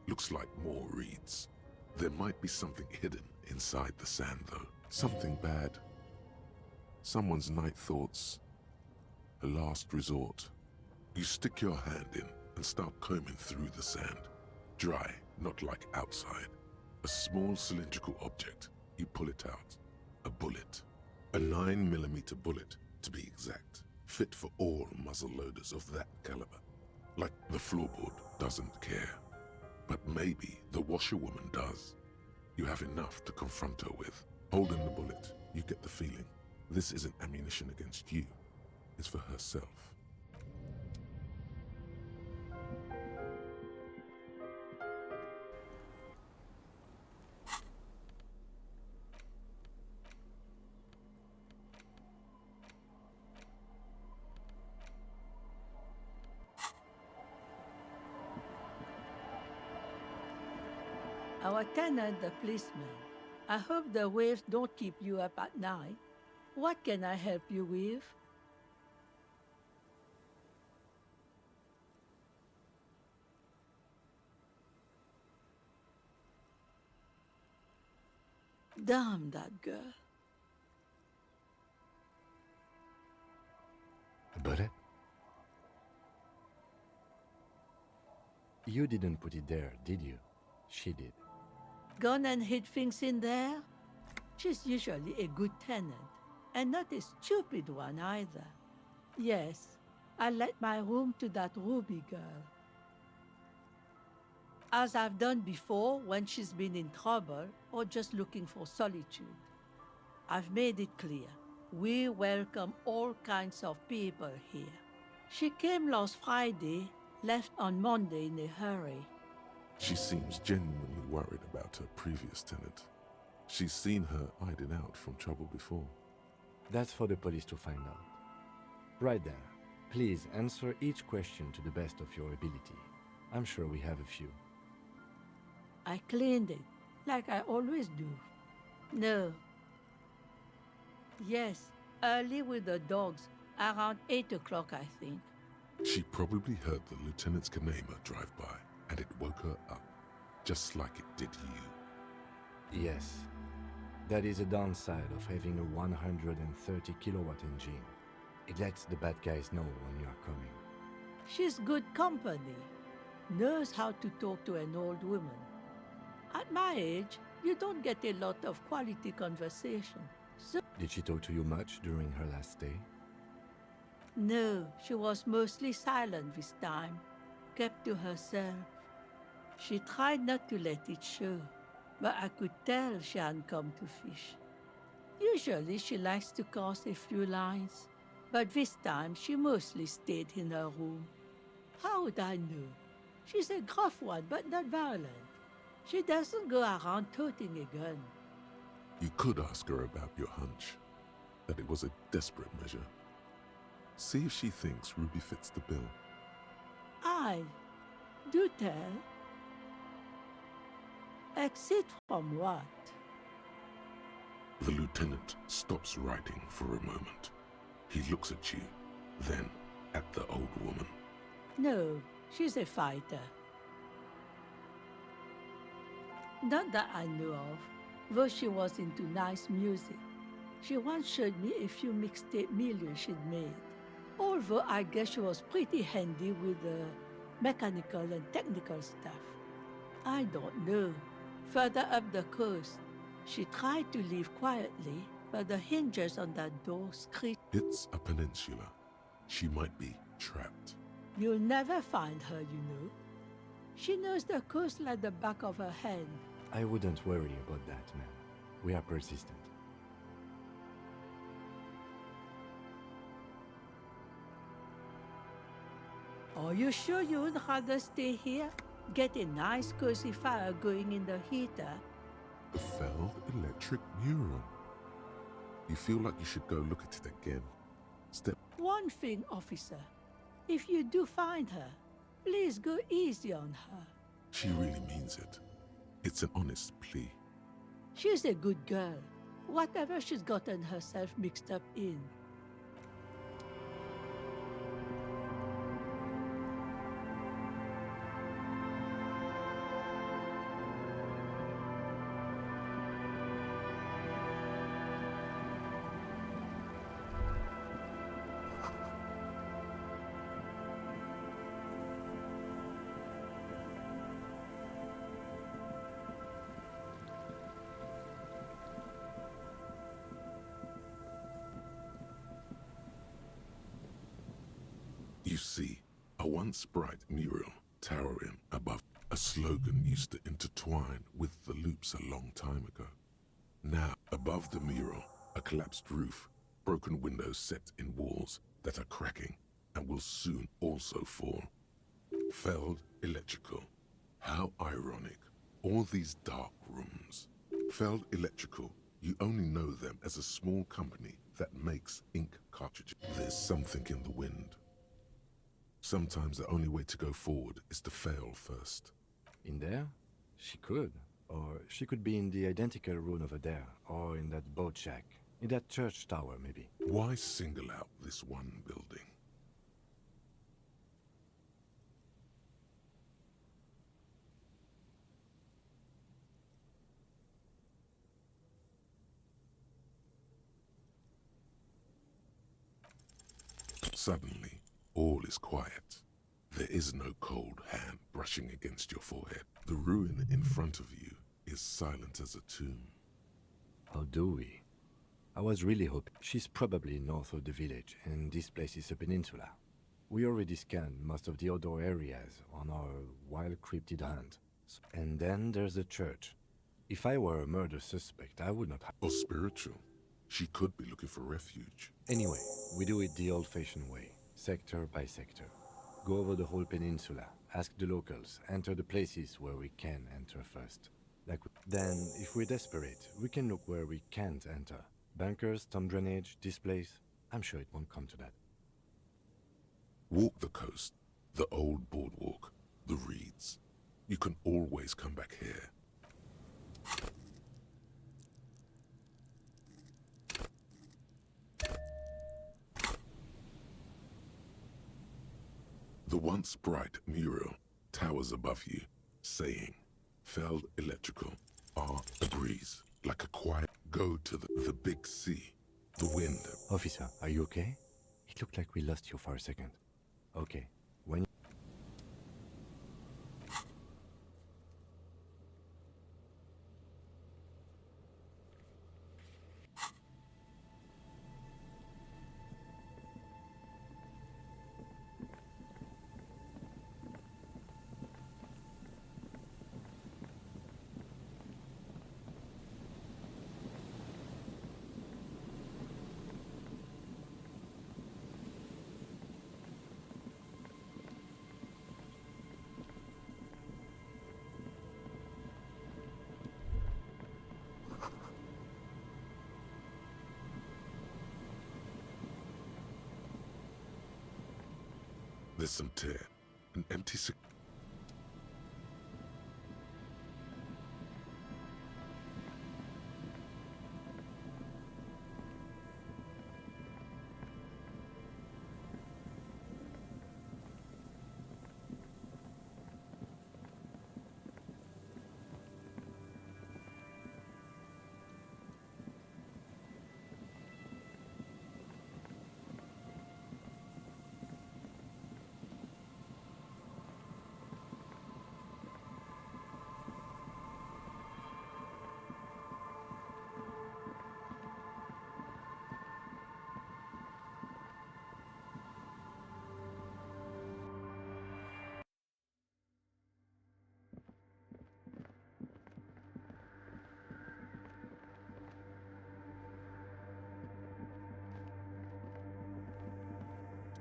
Looks like more reeds. There might be something hidden inside the sand though. Something bad. Someone's night thoughts. A last resort. You stick your hand in and start combing through the sand. Dry, not like outside. A small cylindrical object. You pull it out. A bullet. A 9mm bullet, to be exact. Fit for all muzzle loaders of that caliber. Like the floorboard doesn't care. But maybe the washerwoman does. You have enough to confront her with. Holding the bullet, you get the feeling this isn't ammunition against you. It's for herself. Our tenant, the policeman. I hope the waves don't keep you up at night. What can I help you with? Damn that girl. A bullet? You didn't put it there, did you? She did. Gone and hid things in there? She's usually a good tenant, and not a stupid one either. Yes, I let my room to that Ruby girl. As I've done before when she's been in trouble or just looking for solitude. I've made it clear, we welcome all kinds of people here. She came last Friday, left on Monday in a hurry. She seems genuinely worried about her previous tenant. She's seen her hiding out from trouble before. That's for the police to find out. Right there. Please answer each question to the best of your ability. I'm sure we have a few. I cleaned it, like I always do. No. Yes, early with the dogs, around 8 o'clock, I think. She probably heard the lieutenant's Kanema drive by, and it woke her up, just like it did you. Yes. That is a downside of having a 130 kilowatt engine. It lets the bad guys know when you are coming. She's good company. Knows how to talk to an old woman. At my age, you don't get a lot of quality conversation. So Did she talk to you much during her last stay? no, she was mostly silent this time. Kept to herself. She tried not to let it show, but I could tell she hadn't come to fish. Usually she likes to cast a few lines, but this time she mostly stayed in her room. How would I know? She's a gruff one, but not violent. She doesn't go around toting a gun. You could ask her about your hunch, that it was a desperate measure. See if she thinks Ruby fits the bill. I do tell. Exit from what? The lieutenant stops writing for a moment. He looks at you, then at the old woman. No, she's a fighter. Not that I know of, though she was into nice music. She once showed me a few mixtape millions she'd made. Although I guess she was pretty handy with the mechanical and technical stuff. I don't know. Further up the coast, she tried to leave quietly, but the hinges on that door screeched. It's a peninsula. She might be trapped. You'll never find her, you know. She knows the coast like the back of her hand. I wouldn't worry about that, man. We are persistent. Are you sure you would rather stay here? Get a nice cozy fire going in the heater? The Feld electric mural. You feel like you should go look at it again. Step. One thing, officer. If you do find her, please go easy on her. She really means it. It's an honest plea. She's a good girl. Whatever she's gotten herself mixed up in. You see, a once bright mural towering above. A slogan used to intertwine with the loops a long time ago. Now, above the mural, a collapsed roof, broken windows set in walls that are cracking and will soon also fall. Feld Electrical. How ironic. All these dark rooms. Feld Electrical, you only know them as a small company that makes ink cartridges. There's something in the wind. Sometimes the only way to go forward is to fail first. In there? She could. Or she could be in the identical room over there, or in that boat shack. In that church tower, maybe. Why single out this one building? Suddenly, all is quiet. There is no cold hand brushing against your forehead. The ruin in front of you is silent as a tomb. How do we? I was really hoping. She's probably north of the village, and this place is a peninsula. We already scanned most of the outdoor areas on our wild cryptid hunt. And then there's the church. If I were a murder suspect, I would not have... Or spiritual. She could be looking for refuge. Anyway, we do it the old-fashioned way, sector by sector. Go over the whole peninsula, ask the locals, enter the places where we can enter first. Then, if we're desperate, we can look where we can't enter. Bunkers, storm drainage, this place. I'm sure it won't come to that. Walk the coast, the old boardwalk, the reeds. You can always come back here. The once bright mural towers above you, saying, Feld Electrical, are a breeze, like a quiet go to the big sea, the wind. Officer, are you okay? It looked like we lost you for a second. Okay, when... There's some tear, an empty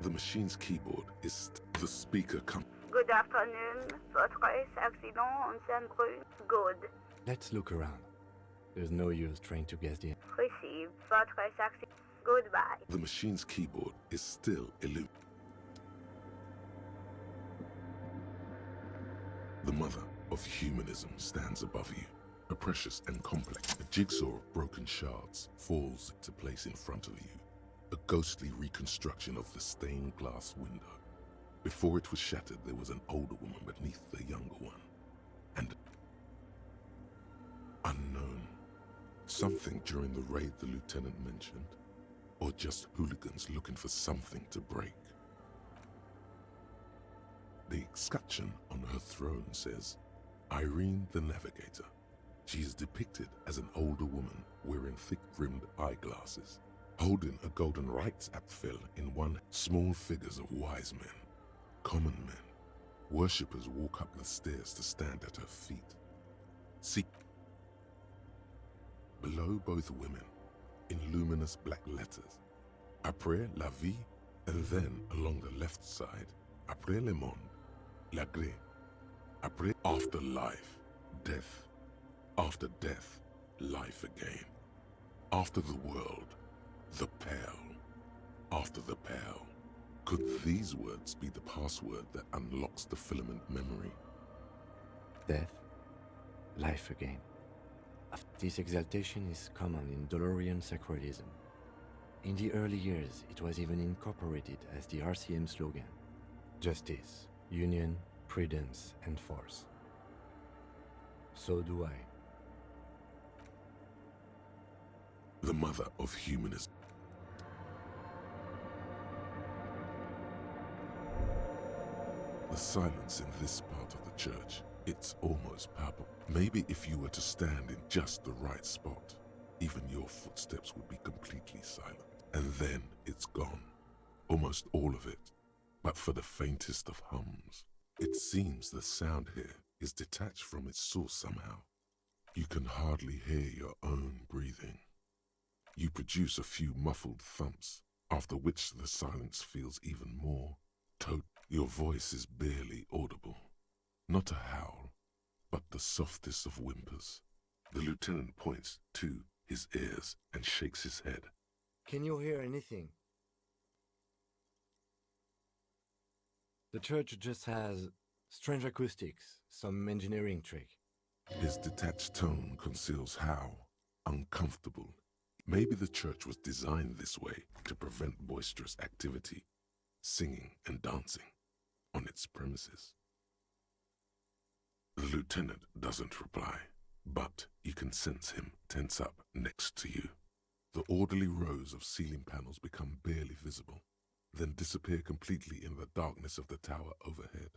The machine's keyboard is the speaker come. Good afternoon. Votre accident en Saint-Brun. Good. Let's look around. There's no use trying to guess the... Received. Votre accident. Goodbye. The machine's keyboard is still illuminated. The mother of humanism stands above you. A precious and complex, a jigsaw of broken shards falls into place in front of you. A ghostly reconstruction of the stained glass window. Before it was shattered, there was an older woman beneath the younger one. And unknown. Something during the raid the lieutenant mentioned. Or just hooligans looking for something to break. The escutcheon on her throne says, Irene the Navigator. She is depicted as an older woman wearing thick-rimmed eyeglasses, holding a golden rights apfel in one. Small figures of wise men, common men, worshippers walk up the stairs to stand at her feet. See, below both women, in luminous black letters, Après la vie, and then along the left side, Après le monde, la gré, après after life, death, after death, life again, after the world, the pale, after the pale. Could these words be the password that unlocks the filament memory? Death, life again. This exaltation is common in Dolorian sacralism. In the early years, it was even incorporated as the RCM slogan. Justice, union, prudence, and force. So do I. The mother of humanism. The silence in this part of the church, it's almost palpable. Maybe if you were to stand in just the right spot, even your footsteps would be completely silent. And then it's gone. Almost all of it. But for the faintest of hums. It seems the sound here is detached from its source somehow. You can hardly hear your own breathing. You produce a few muffled thumps, after which the silence feels even more total. Your voice is barely audible. Not a howl, but the softest of whimpers. The lieutenant points to his ears and shakes his head. Can you hear anything? The church just has strange acoustics, some engineering trick. His detached tone conceals how uncomfortable. Maybe the church was designed this way to prevent boisterous activity, singing and dancing on its premises. The lieutenant doesn't reply, but you can sense him tense up next to you. The orderly rows of ceiling panels become barely visible, then disappear completely in the darkness of the tower overhead.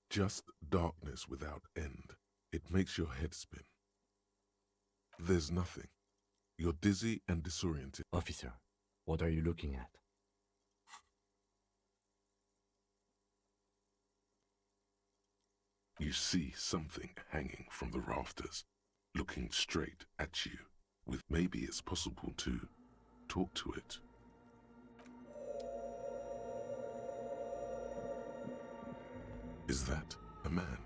Just darkness without end. It makes your head spin. There's nothing. You're dizzy and disoriented. Officer, what are you looking at? You see something hanging from the rafters, looking straight at you, with maybe it's possible to talk to it. that? A man.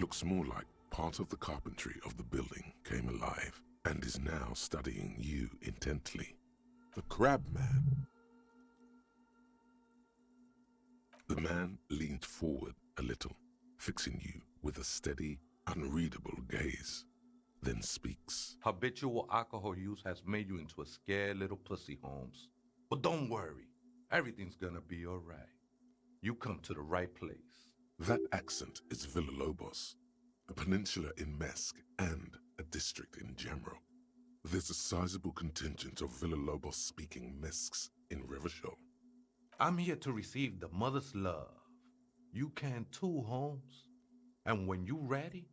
Looks more like part of the carpentry of the building came alive and is now studying you intently. The crab man. The man leaned forward a little, fixing you with a steady, unreadable gaze, then speaks. Habitual alcohol use has made you into a scared little pussy, Holmes. But don't worry, everything's gonna be alright. You come to the right place. That accent is Villalobos, a peninsula in Mesque and a district in general. There's a sizable contingent of Villalobos-speaking Mesques in Revachol. I'm here to receive the mother's love. You can too, Holmes. And when you ready...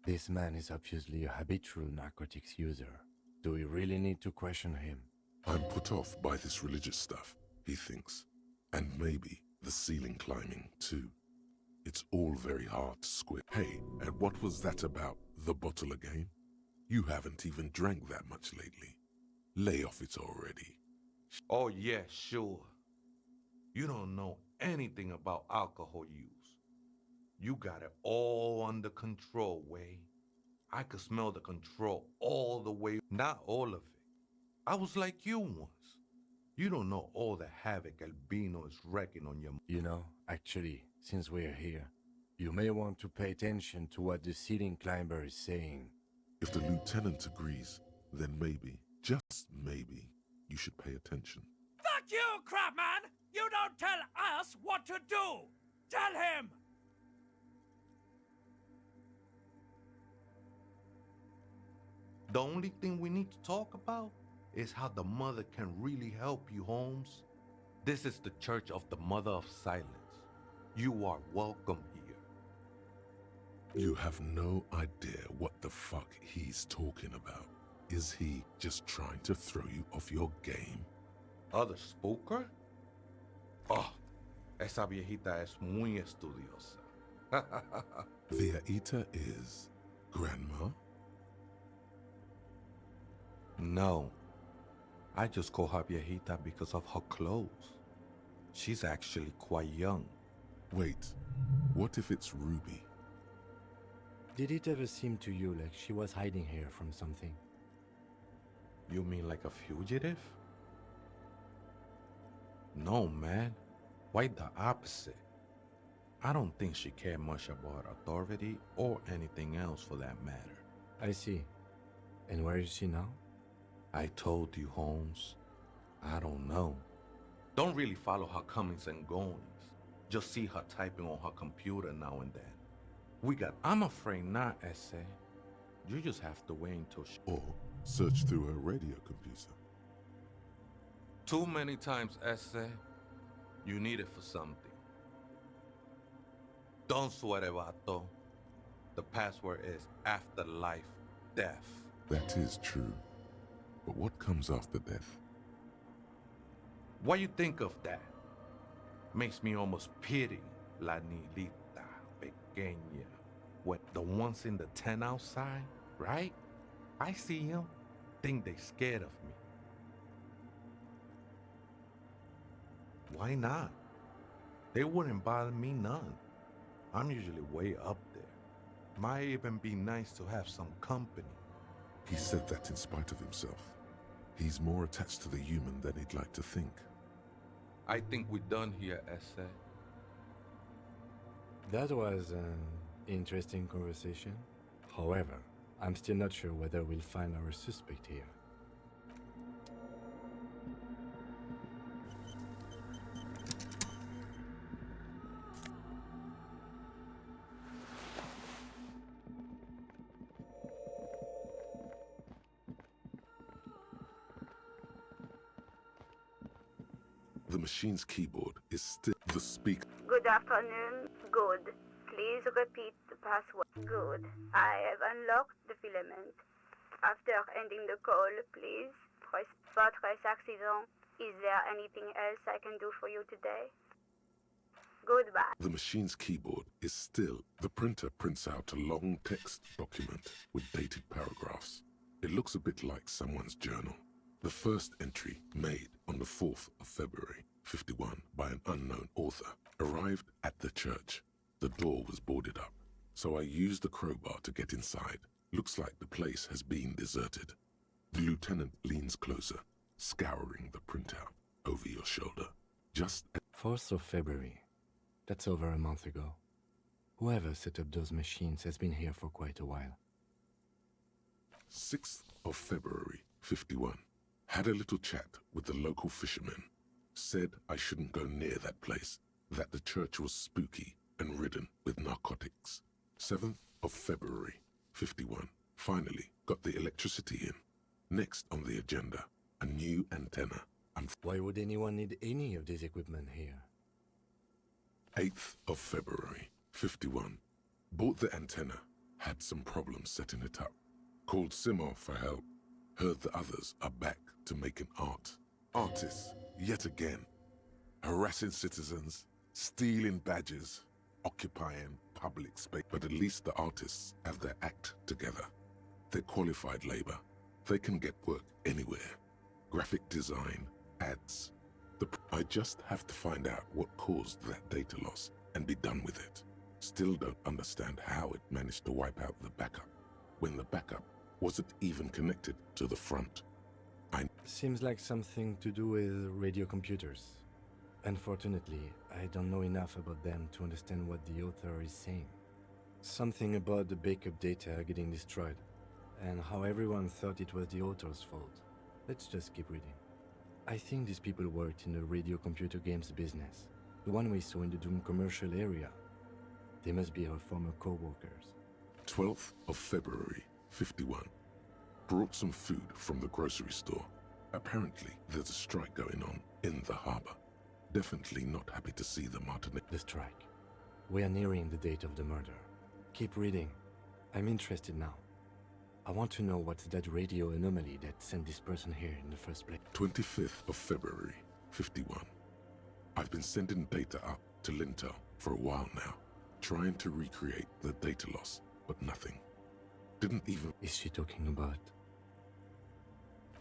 This man is obviously a habitual narcotics user. Do we really need to question him? I'm put off by this religious stuff, he thinks. And maybe the ceiling climbing, too. It's all very hard to square. Hey, and what was that about the bottle again? You haven't even drank that much lately. Lay off it already. Oh yeah, sure. You don't know anything about alcohol use. You got it all under control, Way. I could smell the control all the way, not all of it. I was like you once. You don't know all the havoc Albino is wrecking on your... You know, actually, since we're here, you may want to pay attention to what the ceiling climber is saying. If the lieutenant agrees, then maybe, just maybe, you should pay attention. Fuck you, Crabman! You don't tell us what to do! Tell him! The only thing we need to talk about is how the mother can really help you, Holmes. This is the Church of the Mother of Silence. You are welcome here. You have no idea what the fuck he's talking about. Is he just trying to throw you off your game? ¿Other spooker? Oh, esa viejita es muy estudiosa. The Aita is Grandma? No, I just call her viejita because of her clothes. She's actually quite young. Wait, what if it's Ruby? Did it ever seem to you like she was hiding here from something? You mean like a fugitive? No, man. Quite the opposite. I don't think she cared much about authority or anything else for that matter. I see. And where is she now? I told you, Holmes. I don't know. Don't really follow her comings and goings. Just see her typing on her computer now and then. I'm afraid not, Essay. You just have to wait until she... Or search through her radio computer. Too many times, Essay. You need it for something. Don't sweat it, vato. The password is afterlife death. That is true. But what comes after death? What you think of that? Makes me almost pity La Nilita Pequeña. What, the ones in the tent outside, right? I see them, think they scared of me. Why not? They wouldn't bother me none. I'm usually way up there. Might even be nice to have some company. He said that in spite of himself. He's more attached to the human than he'd like to think. I think we're done here, Essay. That was an interesting conversation. However, I'm still not sure whether we'll find our suspect here. The machine's keyboard is still the speaker. Good afternoon. Good. Please repeat the password. Good. I have unlocked the filament. After ending the call, please press votre accident. Is there anything else I can do for you today? Goodbye. The machine's keyboard is still. The printer prints out a long text document with dated paragraphs. It looks a bit like someone's journal. The first entry, made on the 4th of February, 51, by an unknown author, arrived at the church. The door was boarded up, so I used the crowbar to get inside. Looks like the place has been deserted. The lieutenant leans closer, scouring the printout over your shoulder. Just 4th of February. That's over a month ago. Whoever set up those machines has been here for quite a while. 6th of February, 51. Had a little chat with the local fishermen. Said I shouldn't go near that place, that the church was spooky and ridden with narcotics. 7th of February, 51. Finally got the electricity in. Next on the agenda, a new antenna. Why would anyone need any of this equipment here? 8th of February, 51. Bought the antenna, had some problems setting it up. Called Simo for help. Heard the others are back to making art. Artists, yet again. Harassing citizens, stealing badges, occupying public space. But at least the artists have their act together. They're qualified labor. They can get work anywhere. Graphic design, ads. I just have to find out what caused that data loss and be done with it. Still don't understand how it managed to wipe out the backup, when the backup wasn't even connected to the front. Seems like something to do with radio computers. Unfortunately, I don't know enough about them to understand what the author is saying. Something about the backup data getting destroyed, and how everyone thought it was the author's fault. Let's just keep reading. I think these people worked in the radio computer games business, the one we saw in the Doom commercial area. They must be our former co-workers. 12th of February, 51. Brought some food from the grocery store. Apparently, there's a strike going on in the harbor. Definitely not happy to see the Martinique. The strike. We are nearing the date of the murder. Keep reading. I'm interested now. I want to know what's that radio anomaly that sent this person here in the first place. 25th of February, 51. I've been sending data up to Lintel for a while now, trying to recreate the data loss, but nothing. Didn't even... Is she talking about?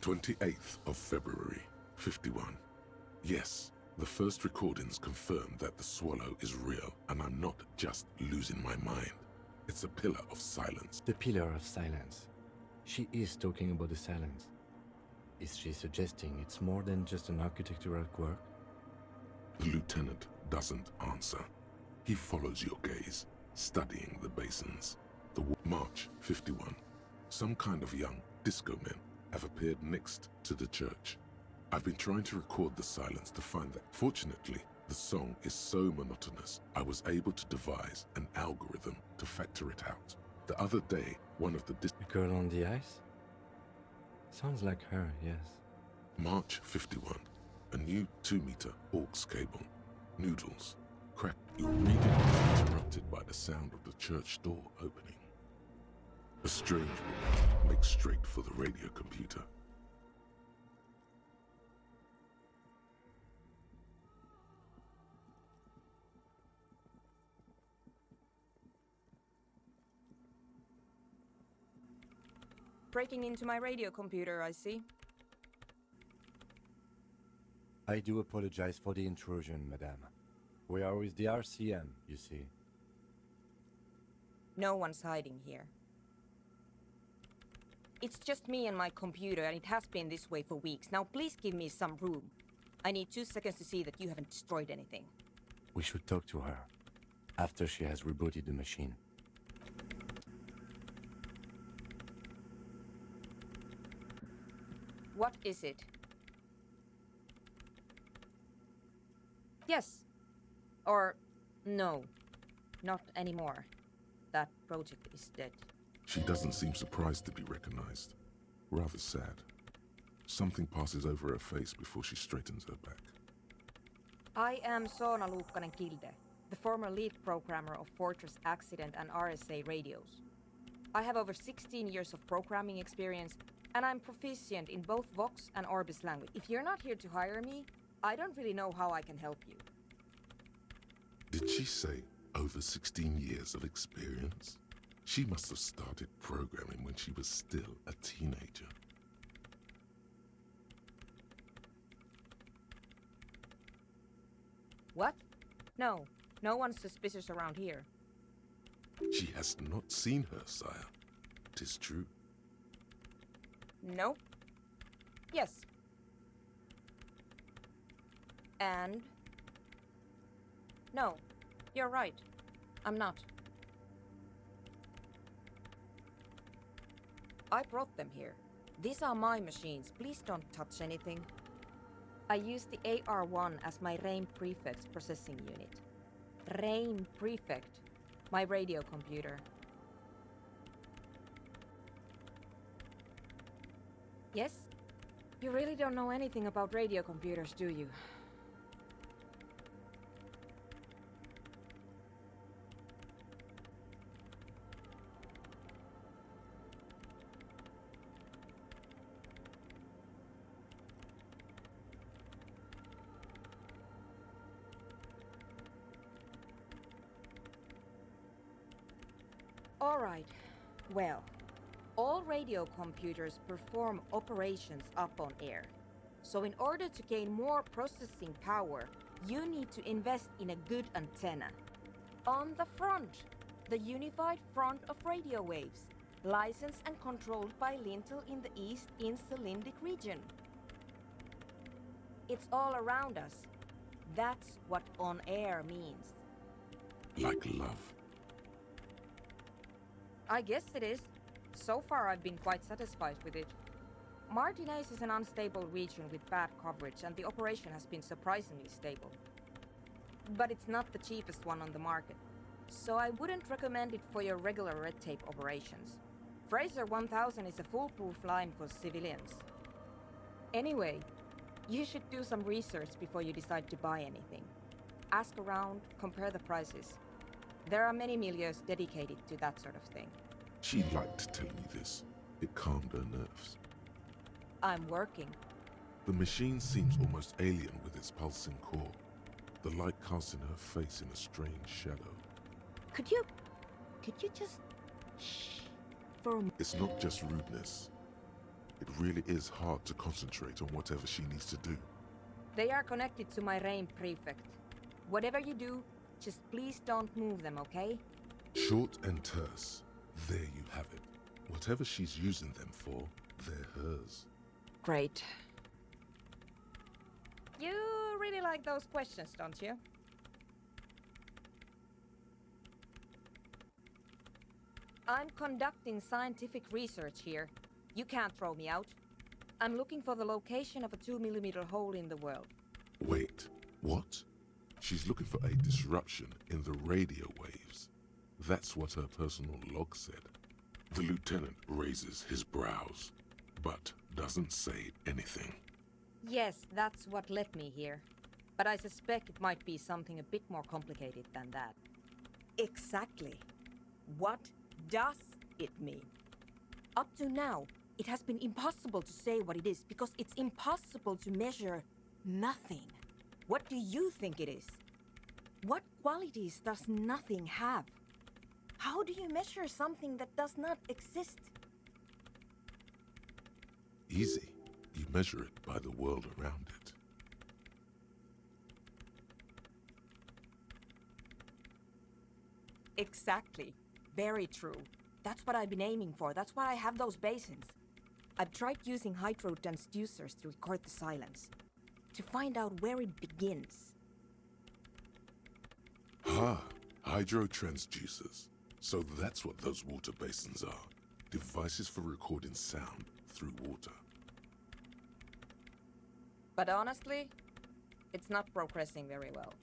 28th of February, 51. Yes, the first recordings confirm that the swallow is real, and I'm not just losing my mind. It's a pillar of silence. The pillar of silence. She is talking about the silence. Is she suggesting it's more than just an architectural quirk? The lieutenant doesn't answer. He follows your gaze, studying the basins. March 51. Some kind of young disco men have appeared next to the church. I've been trying to record the silence to find that. Fortunately, the song is so monotonous, I was able to devise an algorithm to factor it out. The other day, one of the girl on the ice? Sounds like her, yes. March 51. A new 2-meter aux cable. Noodles. Crack. Your reading is interrupted by the sound of the church door opening. A strange woman makes straight for the radio computer. Breaking into my radio computer, I see. I do apologize for the intrusion, madame. We are with the RCM, you see. No one's hiding here. It's just me and my computer, and it has been this way for weeks. Now please give me some room. I need 2 seconds to see that you haven't destroyed anything. We should talk to her after she has rebooted the machine. What is it? Yes. Or no. Not anymore. That project is dead. She doesn't seem surprised to be recognized. Rather sad. Something passes over her face before she straightens her back. I am Soona Luukkanen-Kilde, the former lead programmer of Fortress Accident and RSA radios. I have over 16 years of programming experience, and I'm proficient in both Vox and Orbis language. If you're not here to hire me, I don't really know how I can help you. Did she say over 16 years of experience? She must have started programming when she was still a teenager. What? No, No one's suspicious around here. She has not seen her, sire. 'Tis true. Nope. Yes. And? No, you're right. I'm not. I brought them here. These are my machines. Please don't touch anything. I use the AR-1 as my RAIN Prefect's processing unit. RAIN Prefect, my radio computer. Yes? You really don't know anything about radio computers, do you? All right. Well, all radio computers perform operations up on air. So in order to gain more processing power, you need to invest in a good antenna. On the front, the unified front of radio waves, licensed and controlled by Lintel in the East Insulindic region. It's all around us. That's what on air means. Like love. I guess it is. So far I've been quite satisfied with it. Martinez is an unstable region with bad coverage and the operation has been surprisingly stable. But it's not the cheapest one on the market, so I wouldn't recommend it for your regular red tape operations. Fraser 1000 is a foolproof line for civilians. Anyway, you should do some research before you decide to buy anything. Ask around, compare the prices. There are many milieus dedicated to that sort of thing. She liked telling me this. It calmed her nerves. I'm working. The machine seems almost alien with its pulsing core. The light casting her face in a strange shadow. Could you just shh for a moment? It's not just rudeness. It really is hard to concentrate on whatever she needs to do. They are connected to my RAIN Prefect. Whatever you do, just please don't move them, okay? Short and terse. There you have it. Whatever she's using them for, they're hers. Great. You really like those questions, don't you? I'm conducting scientific research here. You can't throw me out. I'm looking for the location of a 2mm hole in the world. Wait, what? She's looking for a disruption in the radio waves. That's what her personal log said. The lieutenant raises his brows, but doesn't say anything. Yes, that's what led me here. But I suspect it might be something a bit more complicated than that. Exactly. What does it mean? Up to now, it has been impossible to say what it is because it's impossible to measure nothing. What do you think it is? What qualities does nothing have? How do you measure something that does not exist? Easy. You measure it by the world around it. Exactly. Very true. That's what I've been aiming for. That's why I have those basins. I've tried using hydro transducers to record the silence, to find out where it begins. Hydro transducers. So that's what those water basins are. Devices for recording sound through water. But honestly, it's not progressing very well.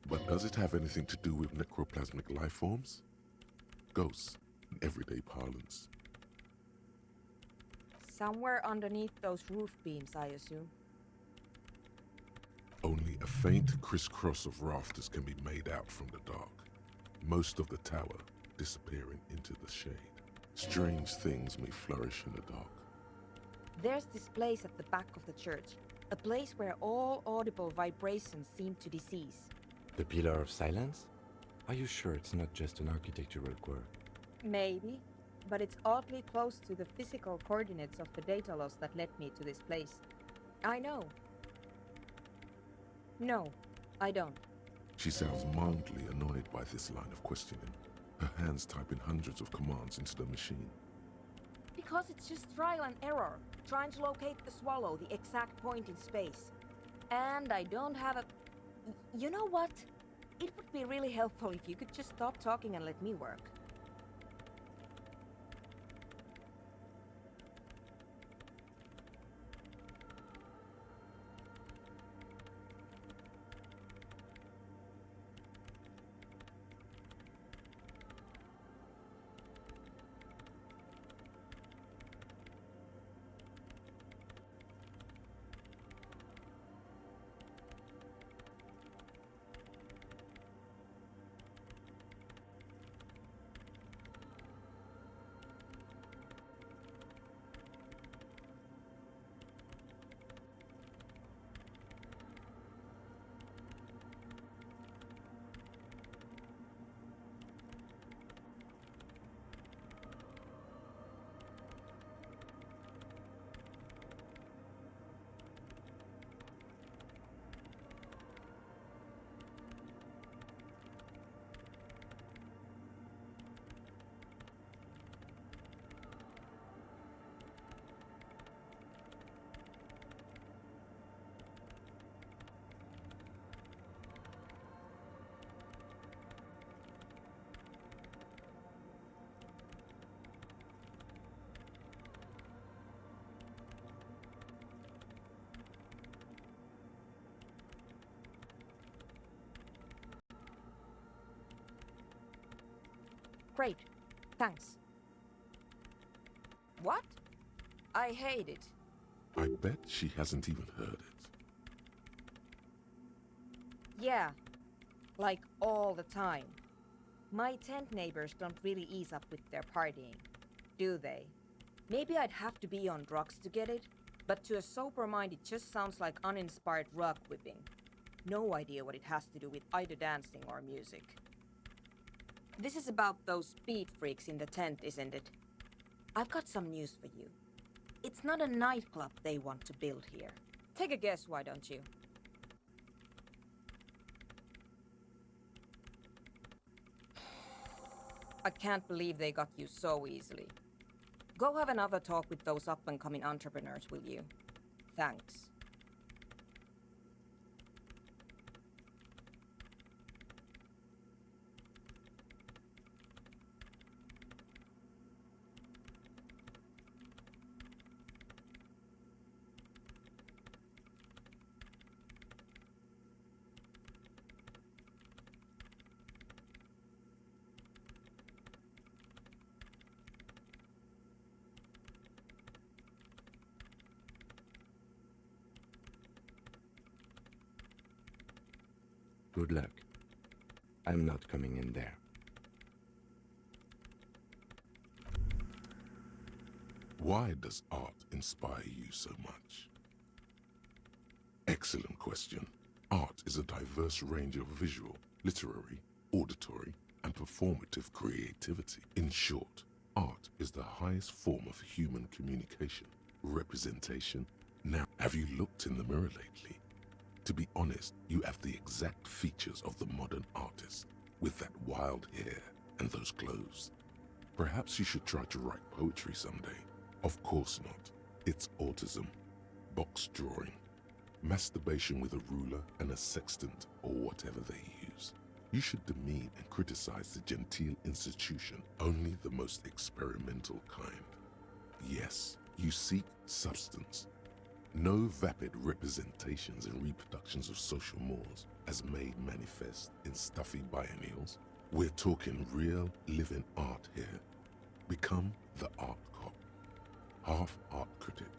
But does it have anything to do with necroplasmic life forms? Ghosts, in everyday parlance. Somewhere underneath those roof beams, I assume. Only a faint crisscross of rafters can be made out from the dark. Most of the tower disappearing into the shade. Strange things may flourish in the dark. There's this place at the back of the church. A place where all audible vibrations seem to cease. The Pillar of Silence? Are you sure it's not just an architectural quirk? Maybe, but it's oddly close to the physical coordinates of the data loss that led me to this place. I know. No, I don't. She sounds mildly annoyed by this line of questioning, her hands typing hundreds of commands into the machine. Because it's just trial and error, trying to locate the swallow, the exact point in space. And I don't have a... You know what? It would be really helpful if you could just stop talking and let me work. Great. Thanks. What? I hate it. I bet she hasn't even heard it. Yeah. Like all the time. My tent neighbors don't really ease up with their partying, do they? Maybe I'd have to be on drugs to get it, but to a sober mind it just sounds like uninspired rug whipping. No idea what it has to do with either dancing or music. This is about those speed freaks in the tent, isn't it? I've got some news for you. It's not a nightclub they want to build here. Take a guess, why don't you? I can't believe they got you so easily. Go have another talk with those up-and-coming entrepreneurs, will you? Thanks. Good luck. I'm not coming in there. Why does art inspire you so much? Excellent question. Art is a diverse range of visual, literary, auditory, and performative creativity. In short, art is the highest form of human communication, representation. Now, have you looked in the mirror lately? To be honest, you have the exact features of the modern artist, with that wild hair and those clothes. Perhaps you should try to write poetry someday. Of course not. It's autism, box drawing, masturbation with a ruler and a sextant or whatever they use. You should demean and criticize the genteel institution, only the most experimental kind. Yes, you seek substance. No vapid representations and reproductions of social mores as made manifest in stuffy biennials. We're talking real, living art here. Become the art cop. Half art critic,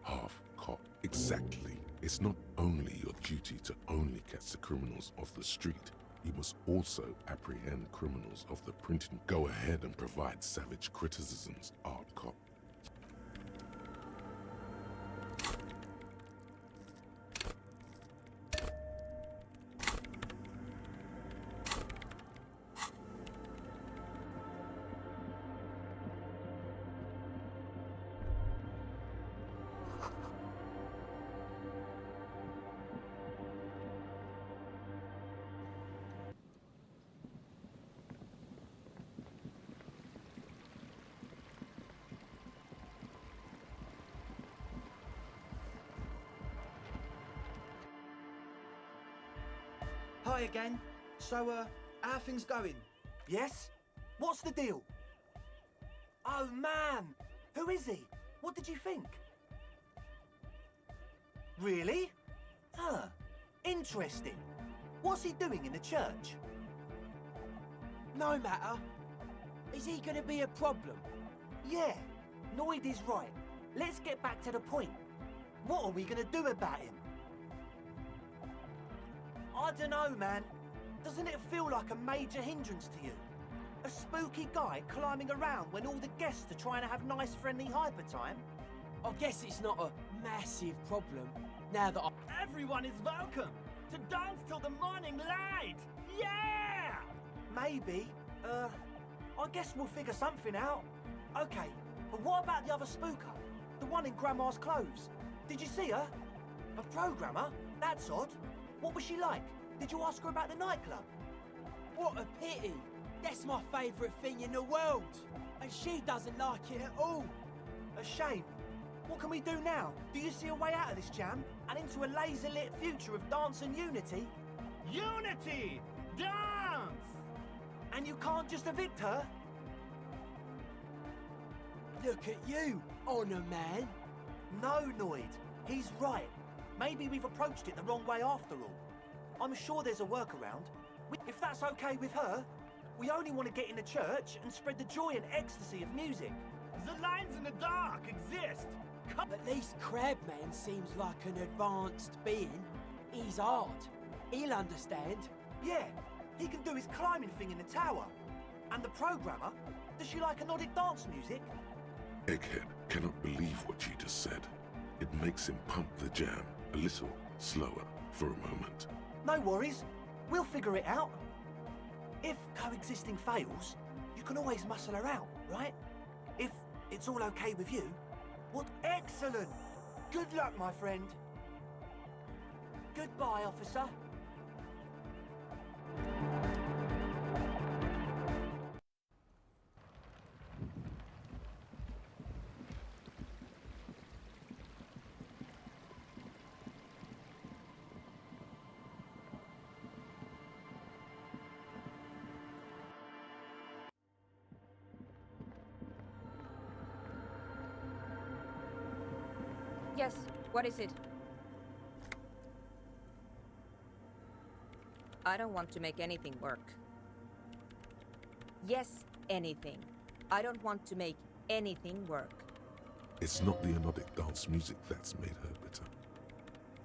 half cop. Exactly. It's not only your duty to only catch the criminals off the street, you must also apprehend criminals of the printing. Go ahead and provide savage criticisms, art cop. Hi again. So, how are things going? Yes? What's the deal? Oh, man! Who is he? What did you think? Really? Huh. Interesting. What's he doing in the church? No matter. Is he gonna be a problem? Yeah. Noid is right. Let's get back to the point. What are we gonna do about him? I don't know, man. Doesn't it feel like a major hindrance to you? A spooky guy climbing around when all the guests are trying to have nice, friendly hyper time? I guess it's not a massive problem now that Everyone is welcome to dance till the morning light. Yeah! Maybe. I guess we'll figure something out. Okay, but what about the other spooker? The one in Grandma's clothes? Did you see her? A programmer? That's odd. What was she like? Did you ask her about the nightclub? What a pity. That's my favourite thing in the world. And she doesn't like it at all. A shame. What can we do now? Do you see a way out of this jam? And into a laser-lit future of dance and unity? Unity! Dance! And you can't just evict her? Look at you, Honour Man. No, Noid. He's right. Maybe we've approached it the wrong way after all. I'm sure there's a workaround. If that's okay with her, we only want to get in the church and spread the joy and ecstasy of music. The lines in the dark exist. At least Crabman seems like an advanced being. He's hard. He'll understand. Yeah, he can do his climbing thing in the tower. And the programmer, does she like anodic dance music? Egghead cannot believe what you just said. It makes him pump the jam a little slower for a moment. No worries. We'll figure it out. If coexisting fails, you can always muscle her out, right? If it's all okay with you. What excellent! Good luck, my friend. Goodbye, officer. Yes, what is it? I don't want to make anything work. Yes, anything. I don't want to make anything work. It's not the anodic dance music that's made her bitter.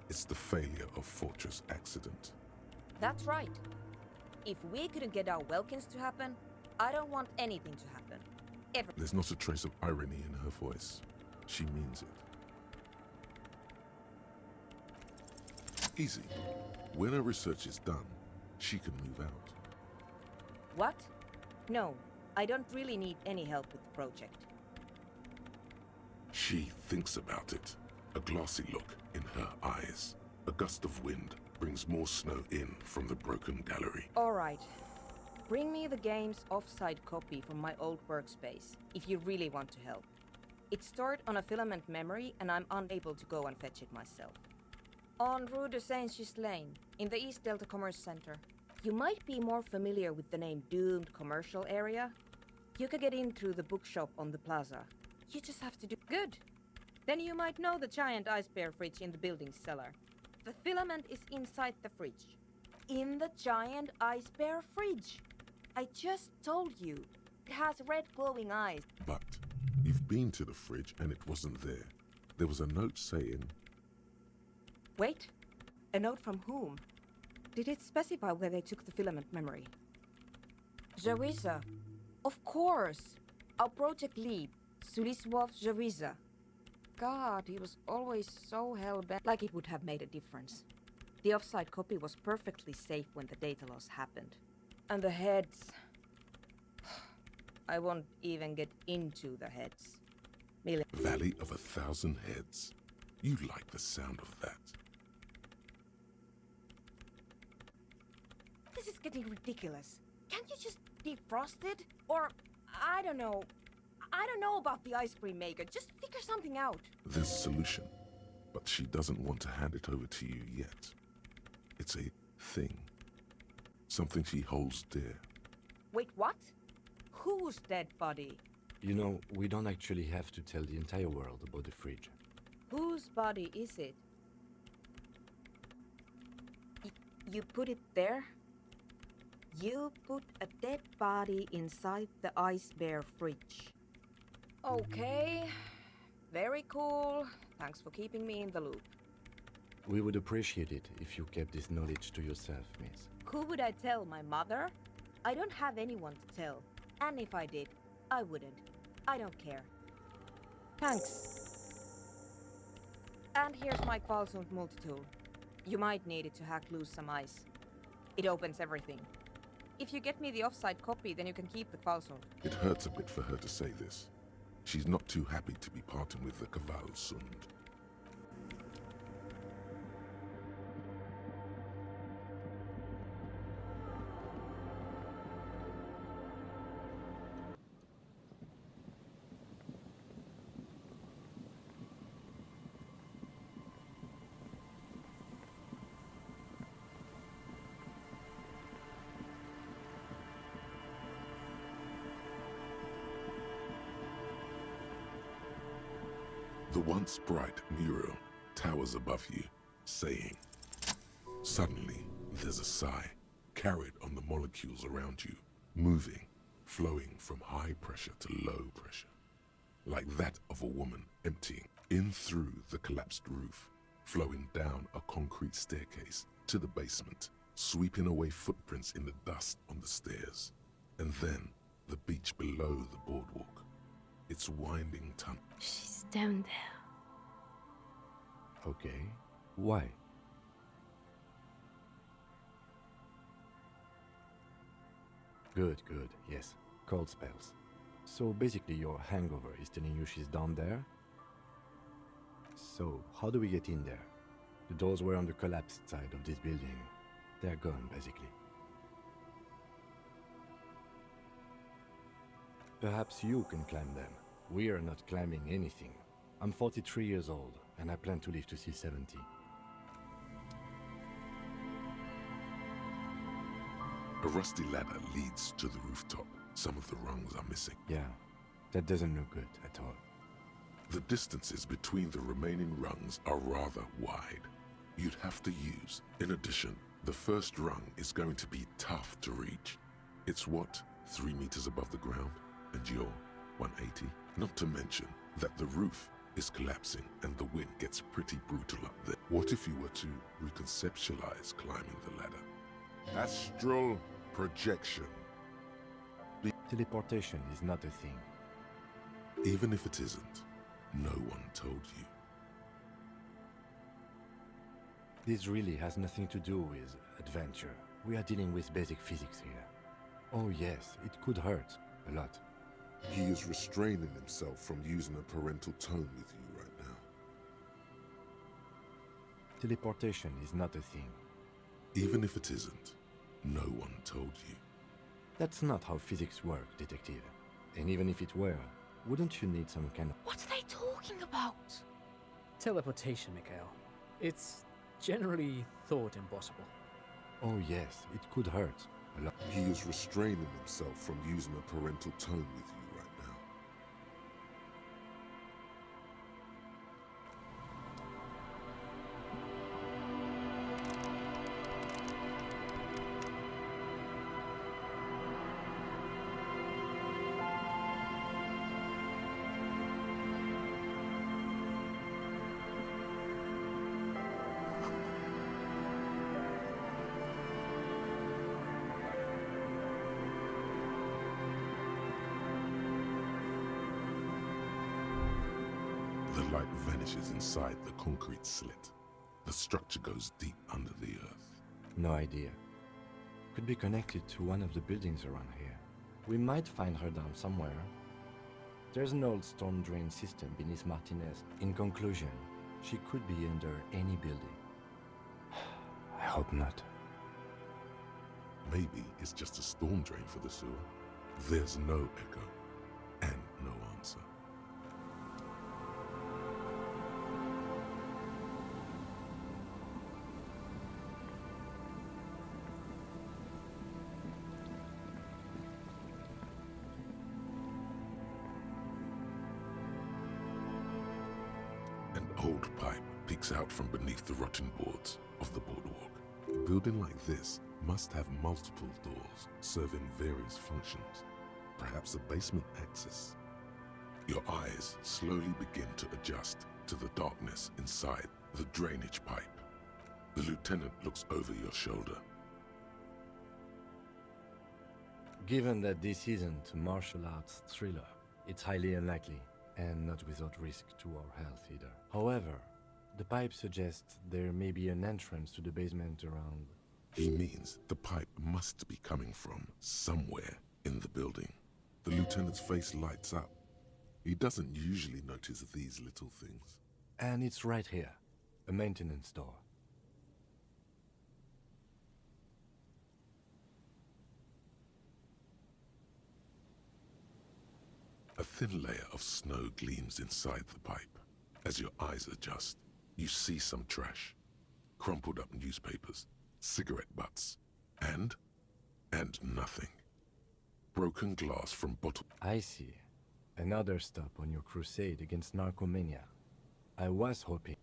It's the failure of Fortress Accident. That's right. If we couldn't get our Welkins to happen, I don't want anything to happen. Ever. There's not a trace of irony in her voice. She means it. Easy. When her research is done, she can move out. What? No, I don't really need any help with the project. She thinks about it. A glassy look in her eyes. A gust of wind brings more snow in from the broken gallery. All right. Bring me the game's off-site copy from my old workspace, if you really want to help. It's stored on a filament memory, and I'm unable to go and fetch it myself. On Rue de Saint-Ghislain, in the East Delta Commerce Center. You might be more familiar with the name Doomed Commercial Area. You can get in through the bookshop on the plaza. You just have to do good. Then you might know the giant ice bear fridge in the building's cellar. The filament is inside the fridge. In the giant ice bear fridge. I just told you. It has red glowing eyes. But you've been to the fridge and it wasn't there. There was a note saying... Wait. A note from whom? Did it specify where they took the filament memory? Jawiza. Of course. Our project lead, Suliswov Jawiza. God, he was always so hell-bent, like it would have made a difference. The offsite copy was perfectly safe when the data loss happened. And the heads... I won't even get into the heads. Valley of 1,000 Heads. You like the sound of that. This is getting ridiculous. Can't you just defrost it? Or, I don't know. I don't know about the ice cream maker. Just figure something out. There's a solution, but she doesn't want to hand it over to you yet. It's a thing. Something she holds dear. Wait, what? Whose dead body? You know, we don't actually have to tell the entire world about the fridge. Whose body is it? You put it there? You put a dead body inside the ice bear fridge. Okay. Very cool. Thanks for keeping me in the loop. We would appreciate it if you kept this knowledge to yourself, miss. Who would I tell? My mother? I don't have anyone to tell. And if I did, I wouldn't. I don't care. Thanks. And here's my Qualsund multi-tool. You might need it to hack loose some ice. It opens everything. If you get me the offsite copy, then you can keep the Qualsund. It hurts a bit for her to say this. She's not too happy to be parting with the Kvalsund. The once bright mural towers above you, saying, suddenly there's a sigh, carried on the molecules around you, moving, flowing from high pressure to low pressure, like that of a woman emptying in through the collapsed roof, flowing down a concrete staircase to the basement, sweeping away footprints in the dust on the stairs, and then the beach below the boardwalk, its winding tunnel. She's down there. Okay. Why? Good, good, yes. Cold spells. So basically your hangover is telling you she's down there? So, how do we get in there? The doors were on the collapsed side of this building. They're gone, basically. Perhaps you can climb them. We are not climbing anything. I'm 43 years old, and I plan to live to see 70. A rusty ladder leads to the rooftop. Some of the rungs are missing. Yeah, that doesn't look good at all. The distances between the remaining rungs are rather wide. You'd have to use. In addition, the first rung is going to be tough to reach. It's what, 3 meters above the ground? And you're 180? Not to mention that the roof is collapsing and the wind gets pretty brutal up there. What if you were to reconceptualize climbing the ladder? Astral projection. Teleportation is not a thing. Even if it isn't, no one told you. This really has nothing to do with adventure. We are dealing with basic physics here. Oh yes, it could hurt a lot. He is restraining himself from using a parental tone with you right now. Teleportation is not a thing. Even if it isn't, no one told you. That's not how physics work, detective. And even if it were, wouldn't you need some kind of... What are they talking about? Teleportation, Mikhail. It's generally thought impossible. Oh yes, it could hurt a lot. He is restraining himself from using a parental tone with you right now. The light vanishes inside the concrete slit. The structure goes deep under the earth. No idea. Could be connected to one of the buildings around here. We might find her down somewhere. There's an old storm drain system beneath Martinez. In conclusion, she could be under any building. I hope not. Maybe it's just a storm drain for the sewer. There's no echo and no answer. old pipe peeks out from beneath the rotting boards of the boardwalk. A building like this must have multiple doors serving various functions, perhaps a basement access. Your eyes slowly begin to adjust to the darkness inside the drainage pipe. The lieutenant looks over your shoulder. Given that this isn't a martial arts thriller, it's highly unlikely, and not without risk to our health either. However, the pipe suggests there may be an entrance to the basement around. He means the pipe must be coming from somewhere in the building. The lieutenant's face lights up. He doesn't usually notice these little things. And it's right here, a maintenance door. A thin layer of snow gleams inside the pipe. As your eyes adjust, you see some trash, crumpled up newspapers, cigarette butts, and nothing. Broken glass from bottle. I see. Another stop on your crusade against narcomania. I was hoping.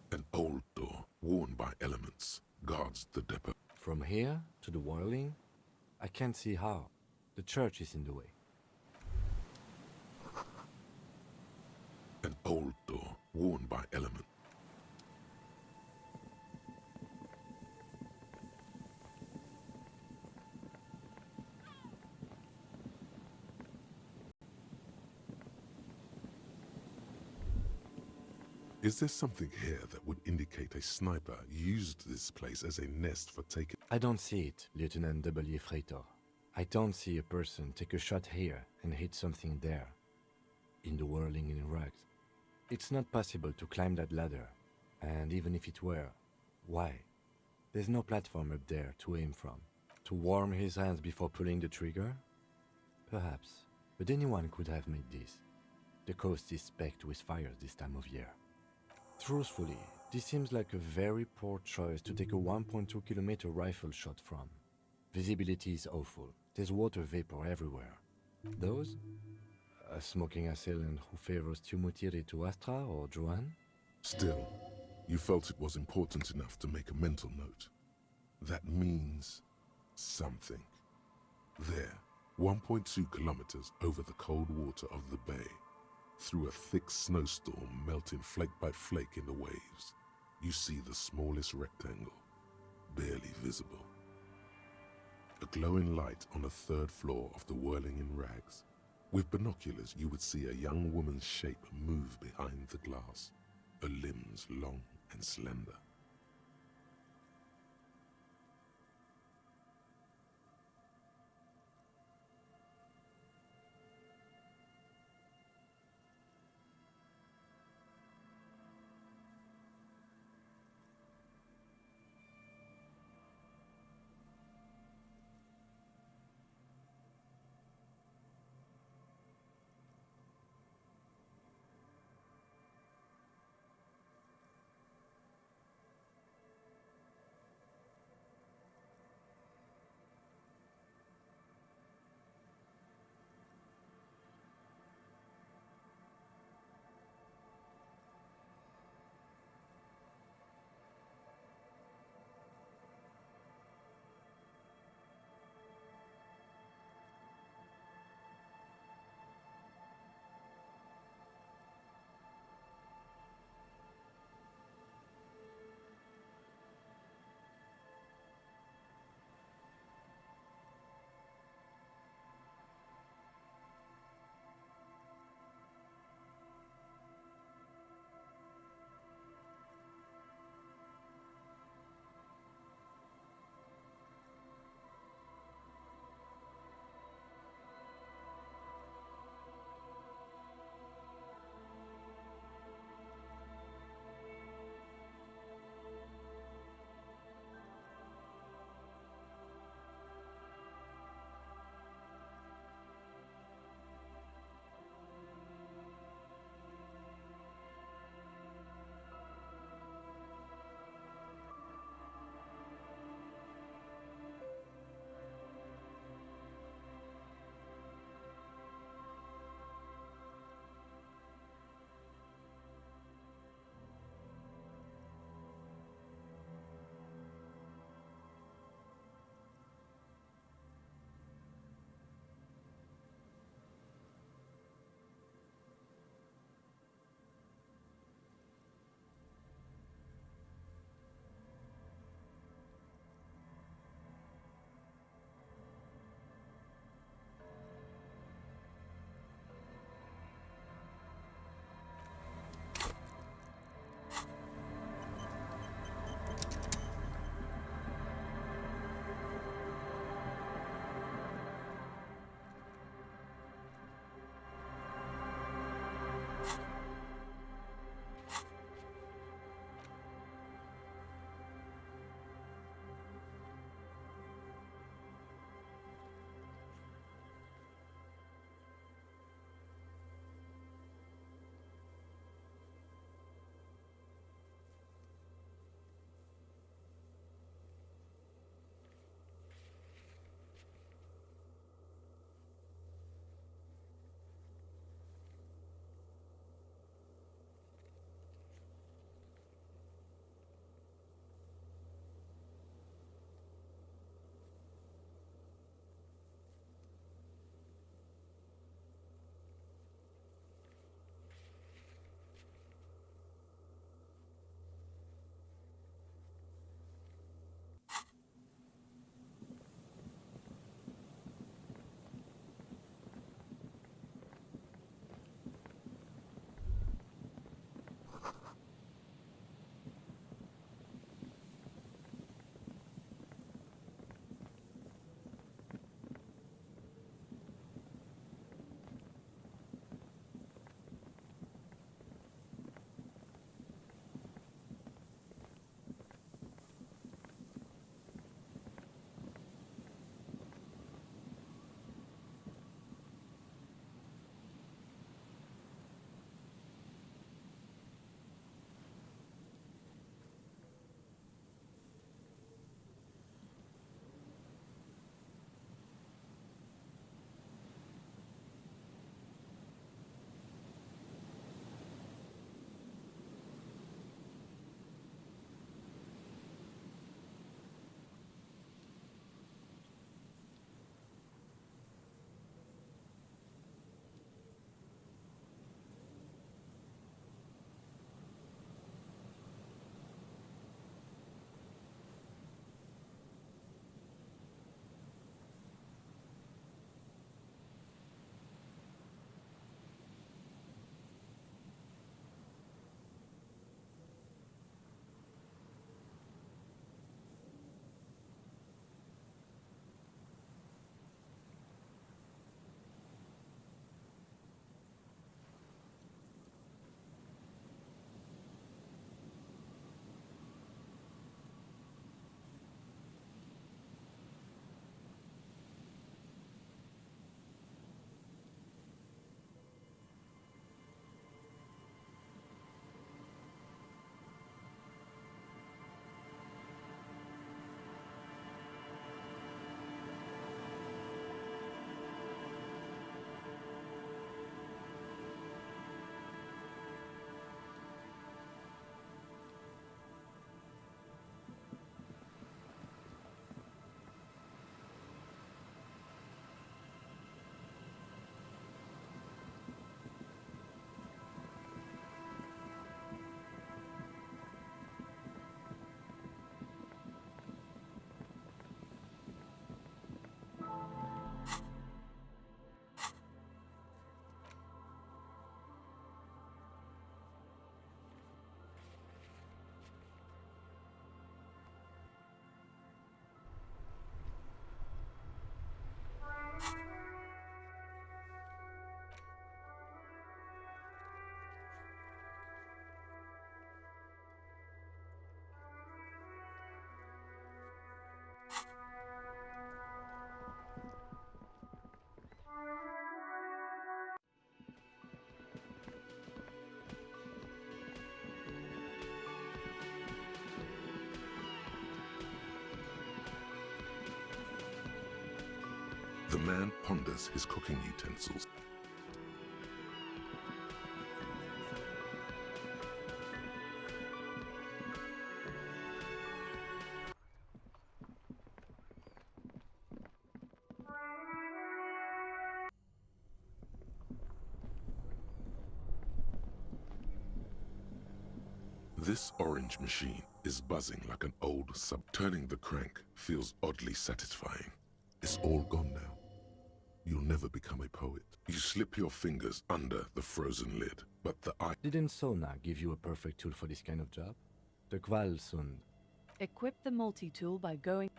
An old door, worn by elements, guards the depot. From here to the whirling, I can't see how. The church is in the way. An old door, worn by elements. Is there something here that would indicate a sniper used this place as a nest for taking? I don't see it, Lieutenant W. Freitor. I don't see a person take a shot here and hit something there. In the whirling in rags. It's not possible to climb that ladder. And even if it were, why? There's no platform up there to aim from. To warm his hands before pulling the trigger? Perhaps. But anyone could have made this. The coast is specked with fires this time of year. Truthfully, this seems like a very poor choice to take a 1.2 kilometer rifle shot from. Visibility is awful. There's water vapor everywhere. Those? A smoking assailant who favors Tumutiri to Astra or Joanne? Still, you felt it was important enough to make a mental note. That means something. There, 1.2 kilometers over the cold water of the bay, through a thick snowstorm melting flake by flake in the waves, you see the smallest rectangle, barely visible. A glowing light on the third floor of the whirling in rags. With binoculars, you would see a young woman's shape move behind the glass, her limbs long and slender. man ponders his cooking utensils. This orange machine is buzzing like an old sub. Turning the crank feels oddly satisfying. It's all gone now. You'll never become a poet. You slip your fingers under the frozen lid, but the eye... Didn't Sona give you a perfect tool for this kind of job? The Kvalsund. Equip the multi-tool by going...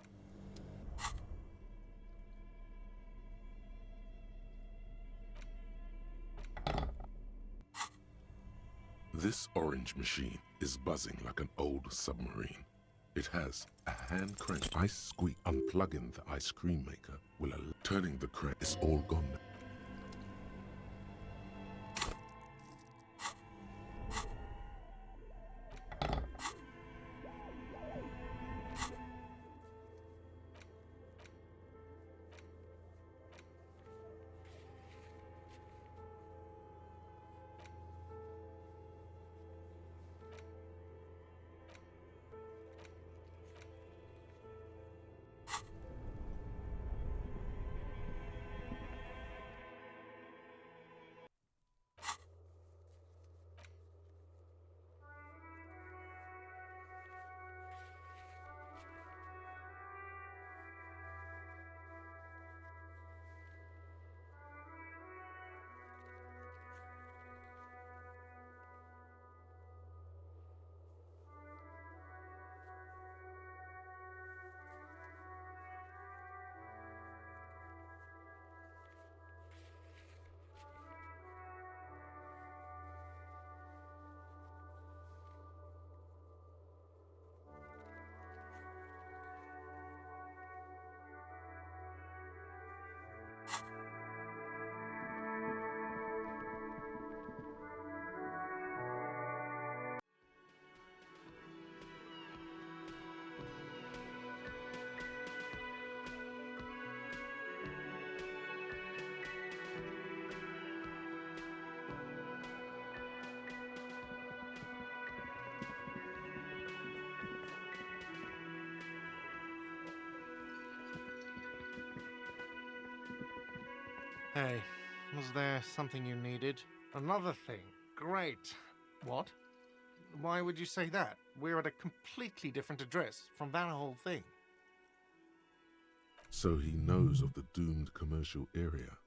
This orange machine is buzzing like an old submarine. It has a hand crank. Ice squeak. Unplugging the ice cream maker will allow... Turning the crank is all gone now. Hey, was there something you needed? Another thing. Great. What? Why would you say that? We're at a completely different address from that whole thing. So he knows of the doomed commercial area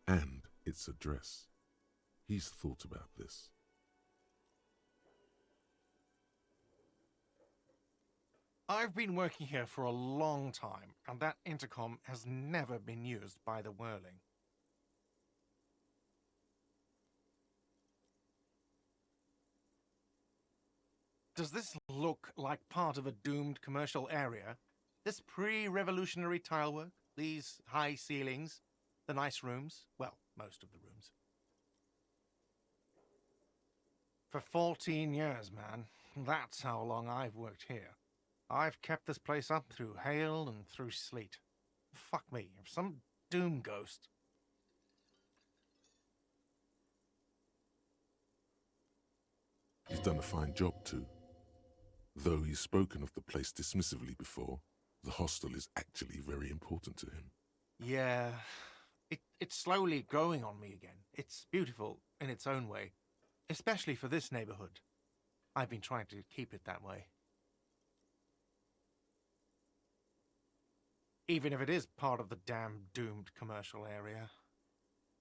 and its address. He's thought about this. I've been working here for a long time, and that intercom has never been used by the Whirling. Does this look like part of a doomed commercial area? This pre-revolutionary tilework, these high ceilings, the nice rooms, well, most of the rooms. For 14 years, man. That's how long I've worked here. I've kept this place up through hail and through sleet. Fuck me, if some doom ghost... He's done a fine job too. Though he's spoken of the place dismissively before, the hostel is actually very important to him. Yeah, it's slowly growing on me again. It's beautiful in its own way, especially for this neighborhood. I've been trying to keep it that way. Even if it is part of the damn doomed commercial area.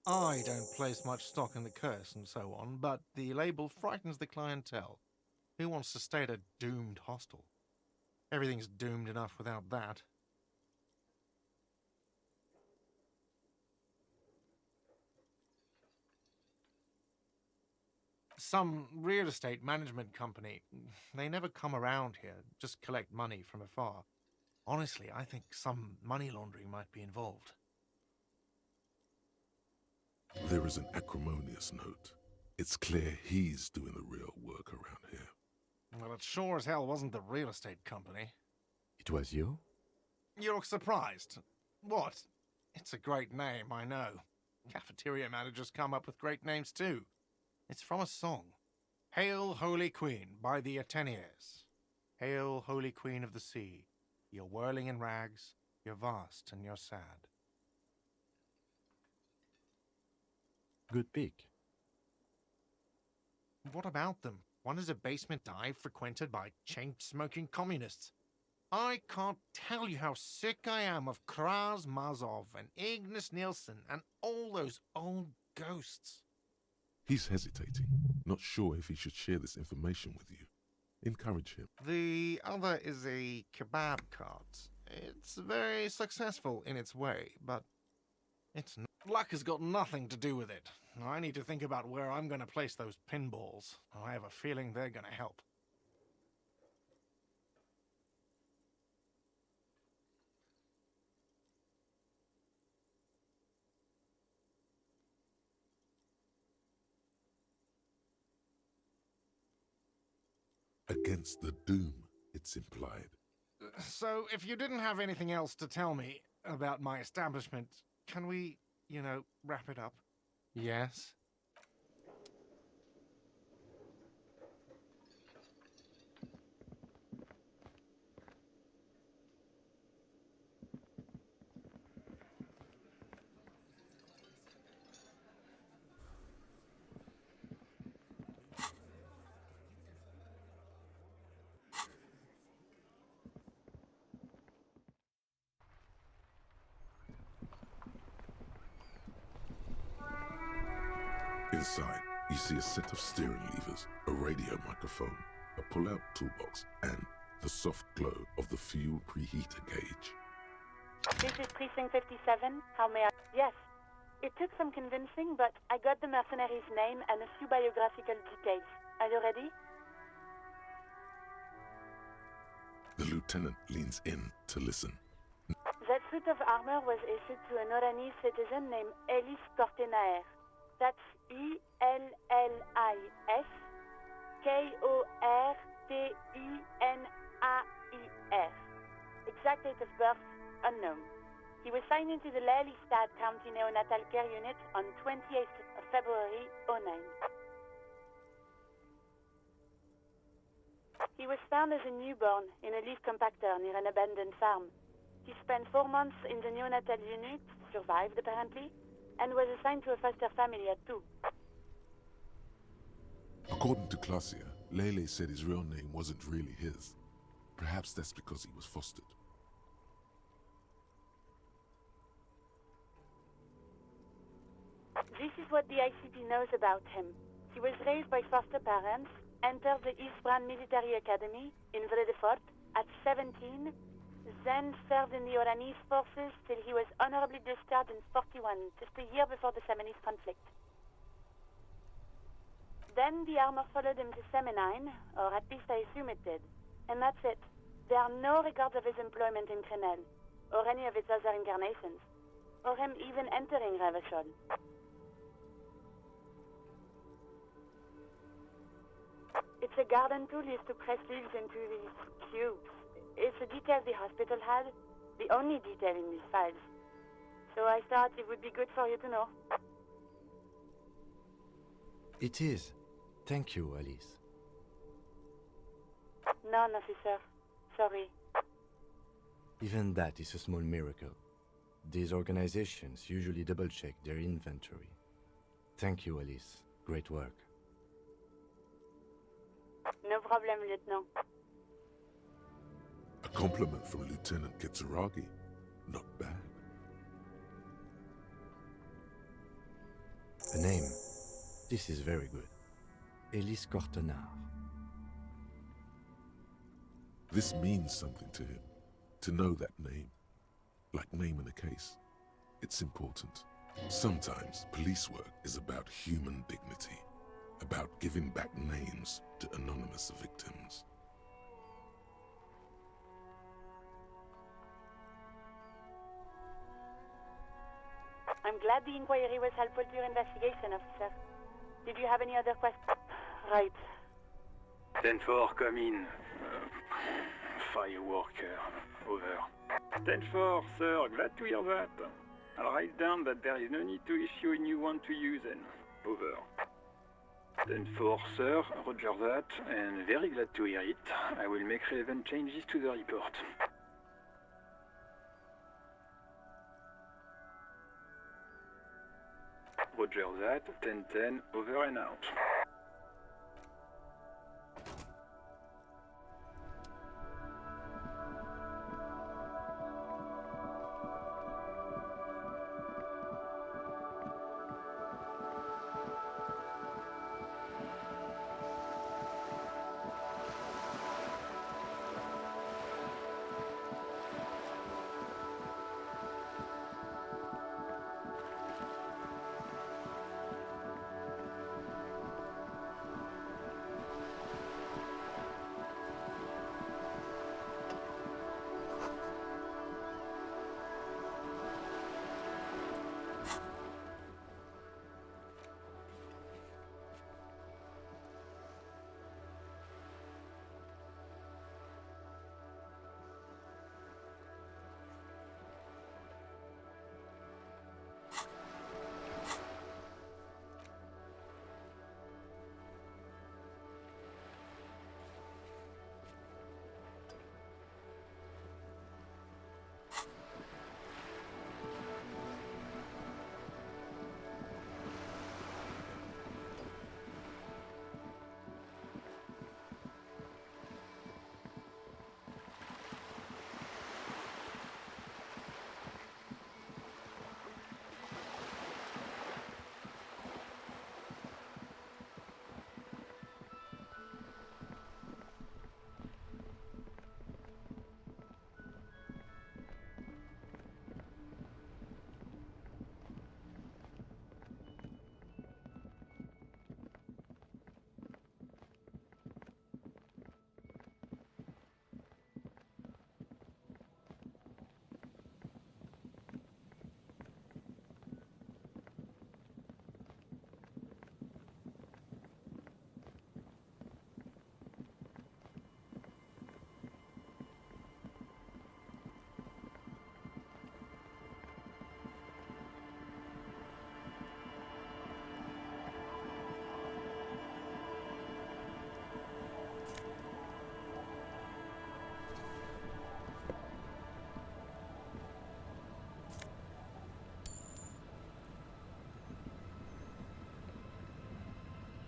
I don't place much stock in the curse and so on, but the label frightens the clientele. Who wants to stay at a doomed hostel? Everything's doomed enough without that. Some real estate management company, they never come around here, just collect money from afar. Honestly, I think some money laundering might be involved. There is an acrimonious note. It's clear he's doing the real work around here. Well, it sure as hell wasn't the real estate company. It was you? You look surprised. What? It's a great name, I know. Cafeteria managers come up with great names too. It's from a song. Hail, Holy Queen, by the Ateniers. Hail, Holy Queen of the Sea. You're whirling in rags, you're vast and you're sad. Good pick. What about them? One is a basement dive frequented by chain-smoking communists. I can't tell you how sick I am of Kraz Mazov and Ignis Nielsen and all those old ghosts. He's hesitating, not sure if he should share this information with you. Encourage him. The other is a kebab cart. It's very successful in its way, but it's not. Luck has got nothing to do with it. I need to think about where I'm going to place those pinballs. I have a feeling they're going to help. Against the doom, it's implied. So, if you didn't have anything else to tell me about my establishment, can we, wrap it up? Yes? Inside, you see a set of steering levers, a radio microphone, a pull-out toolbox, and the soft glow of the fuel preheater gauge. This is Precinct 57. How may I... Yes. It took some convincing, but I got the mercenary's name and a few biographical details. Are you ready? The lieutenant leans in to listen. That suit of armor was issued to an Oranese citizen named Elis Kortenaer. That's E-L-L-I-S K-O-R-T-E-N-A-I-R. Exact date of birth, unknown. He was signed into the Lelystad County Neonatal Care Unit on 28th of February, 09. He was found as a newborn in a leaf compactor near an abandoned farm. He spent 4 months in the neonatal unit, survived apparently, and was assigned to a foster family at 2. According to Klasia, Lele said his real name wasn't really his. Perhaps that's because he was fostered. This is what the ICP knows about him. He was raised by foster parents, entered the Eastbrand Military Academy in Vredefort at 17, then served in the Oranese forces till he was honorably discharged in 41, just a year before the Seminese conflict. Then the armor followed him to Seminine, or at least I assume it did. And that's it. There are no records of his employment in Crenel, or any of its other incarnations, or him even entering Revachol. It's a garden tool used to press leaves into these cubes. It's a detail the hospital had, the only detail in these files. So I thought it would be good for you to know. It is. Thank you, Alice. None, officer. Sorry. Even that is a small miracle. These organizations usually double-check their inventory. Thank you, Alice. Great work. No problem, Lieutenant. A compliment from Lieutenant Kitsuragi. Not bad. A name. This is very good. Elis Kortenaer. This means something to him. To know that name. Like naming a case. It's important. Sometimes police work is about human dignity. About giving back names to anonymous victims. I'm glad the inquiry was helpful to your investigation, officer. Did you have any other questions? Right. 10-4, come in. Fireworker, over. 10-4, sir, glad to hear that. I'll write down that there is no need to issue a new one to you then. Over. 10-4, sir. Roger that, and very glad to hear it. I will make relevant changes to the report. Roger that, 10-10, over and out.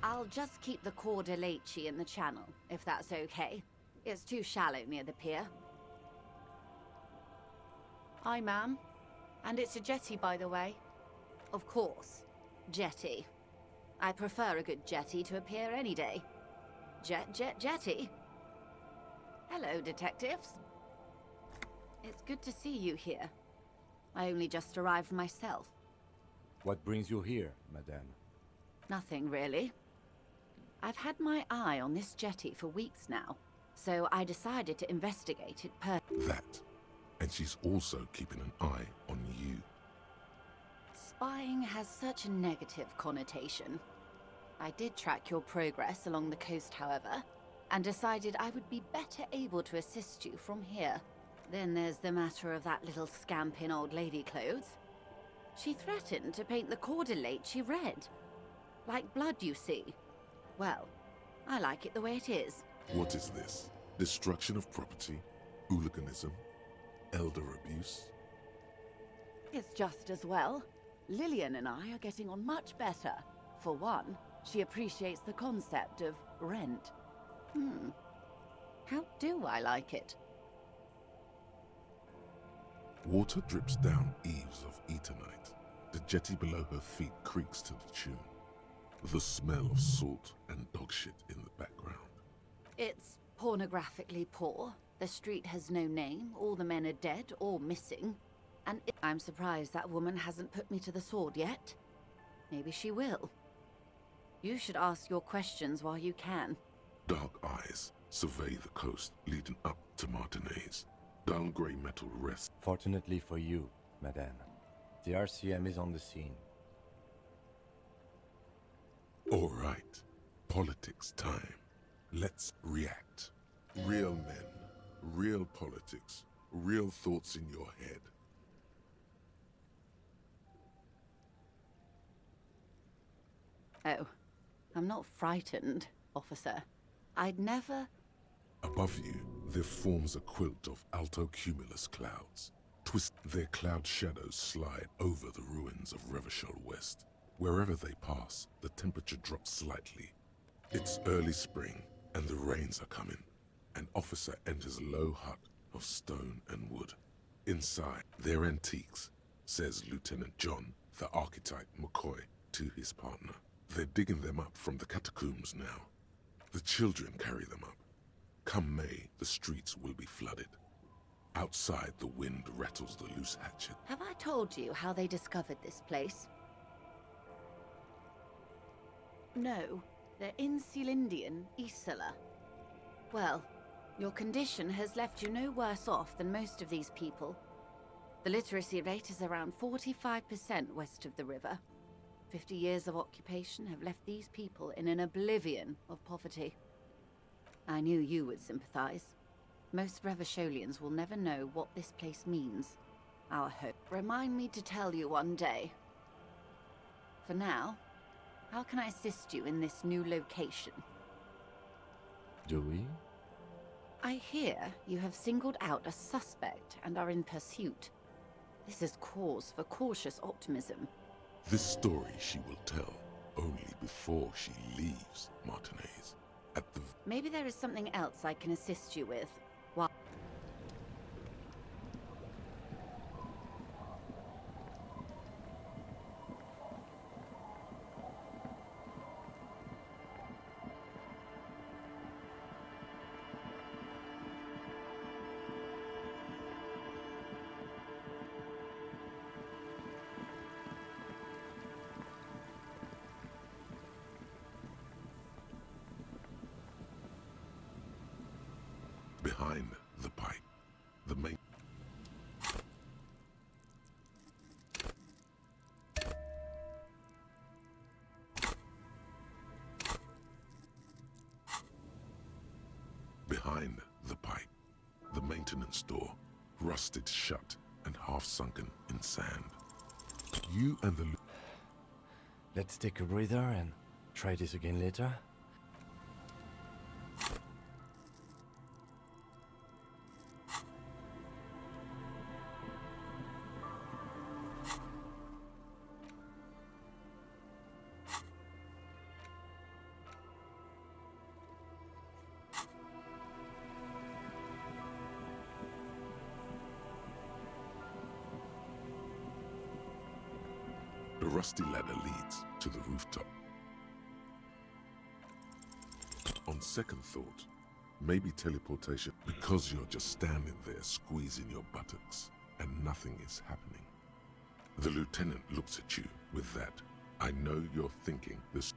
I'll just keep the Corda Lacey in the channel, if that's okay. It's too shallow near the pier. Hi, ma'am. And it's a jetty, by the way. Of course. Jetty. I prefer a good jetty to a pier any day. Jetty? Hello, detectives. It's good to see you here. I only just arrived myself. What brings you here, madame? Nothing, really. I've had my eye on this jetty for weeks now, so I decided to investigate it That. And she's also keeping an eye on you. Spying has such a negative connotation. I did track your progress along the coast, however, and decided I would be better able to assist you from here. Then there's the matter of that little scamp in old lady clothes. She threatened to paint the Cordelate red. Like blood, you see. Well, I like it the way it is. What is this? Destruction of property? Hooliganism? Elder abuse? It's just as well. Lillian and I are getting on much better. For one, she appreciates the concept of rent. How do I like it? Water drips down eaves of Eternite. The jetty below her feet creaks to the tune. The smell of salt and dog shit in the background. It's pornographically poor. The street has no name, all the men are dead or missing. And I'm surprised that woman hasn't put me to the sword yet. Maybe she will. You should ask your questions while you can. Dark eyes survey the coast leading up to Martinez. Dull grey metal rests. Fortunately for you, madame, the RCM is on the scene. All right, politics time. Let's react. Real men, real politics, real thoughts in your head. Oh, I'm not frightened, officer. I'd never... Above you, there forms a quilt of altocumulus clouds. Their cloud shadows slide over the ruins of Revachol West. Wherever they pass, the temperature drops slightly. It's early spring, and the rains are coming. An officer enters a low hut of stone and wood. Inside, they're antiques, says Lieutenant John, the archetype McCoy, to his partner. They're digging them up from the catacombs now. The children carry them up. Come May, the streets will be flooded. Outside, the wind rattles the loose hatchet. Have I told you how they discovered this place? No, they're in Sealindian, Isla. Well, your condition has left you no worse off than most of these people. The literacy rate is around 45% west of the river. 50 years of occupation have left these people in an oblivion of poverty. I knew you would sympathize. Most Revacholians will never know what this place means. Our hope. Remind me to tell you one day. For now, how can I assist you in this new location? Do we? I hear you have singled out a suspect and are in pursuit. This is cause for cautious optimism. This story she will tell only before she leaves Martinez. Maybe there is something else I can assist you with. While behind the pipe, the main... Behind the pipe, the maintenance door, rusted shut and half sunken in sand. You and the... Let's take a breather and try this again later. The rusty ladder leads to the rooftop. On second thought, maybe teleportation, because you're just standing there squeezing your buttocks and nothing is happening. The lieutenant looks at you with that, I know you're thinking this.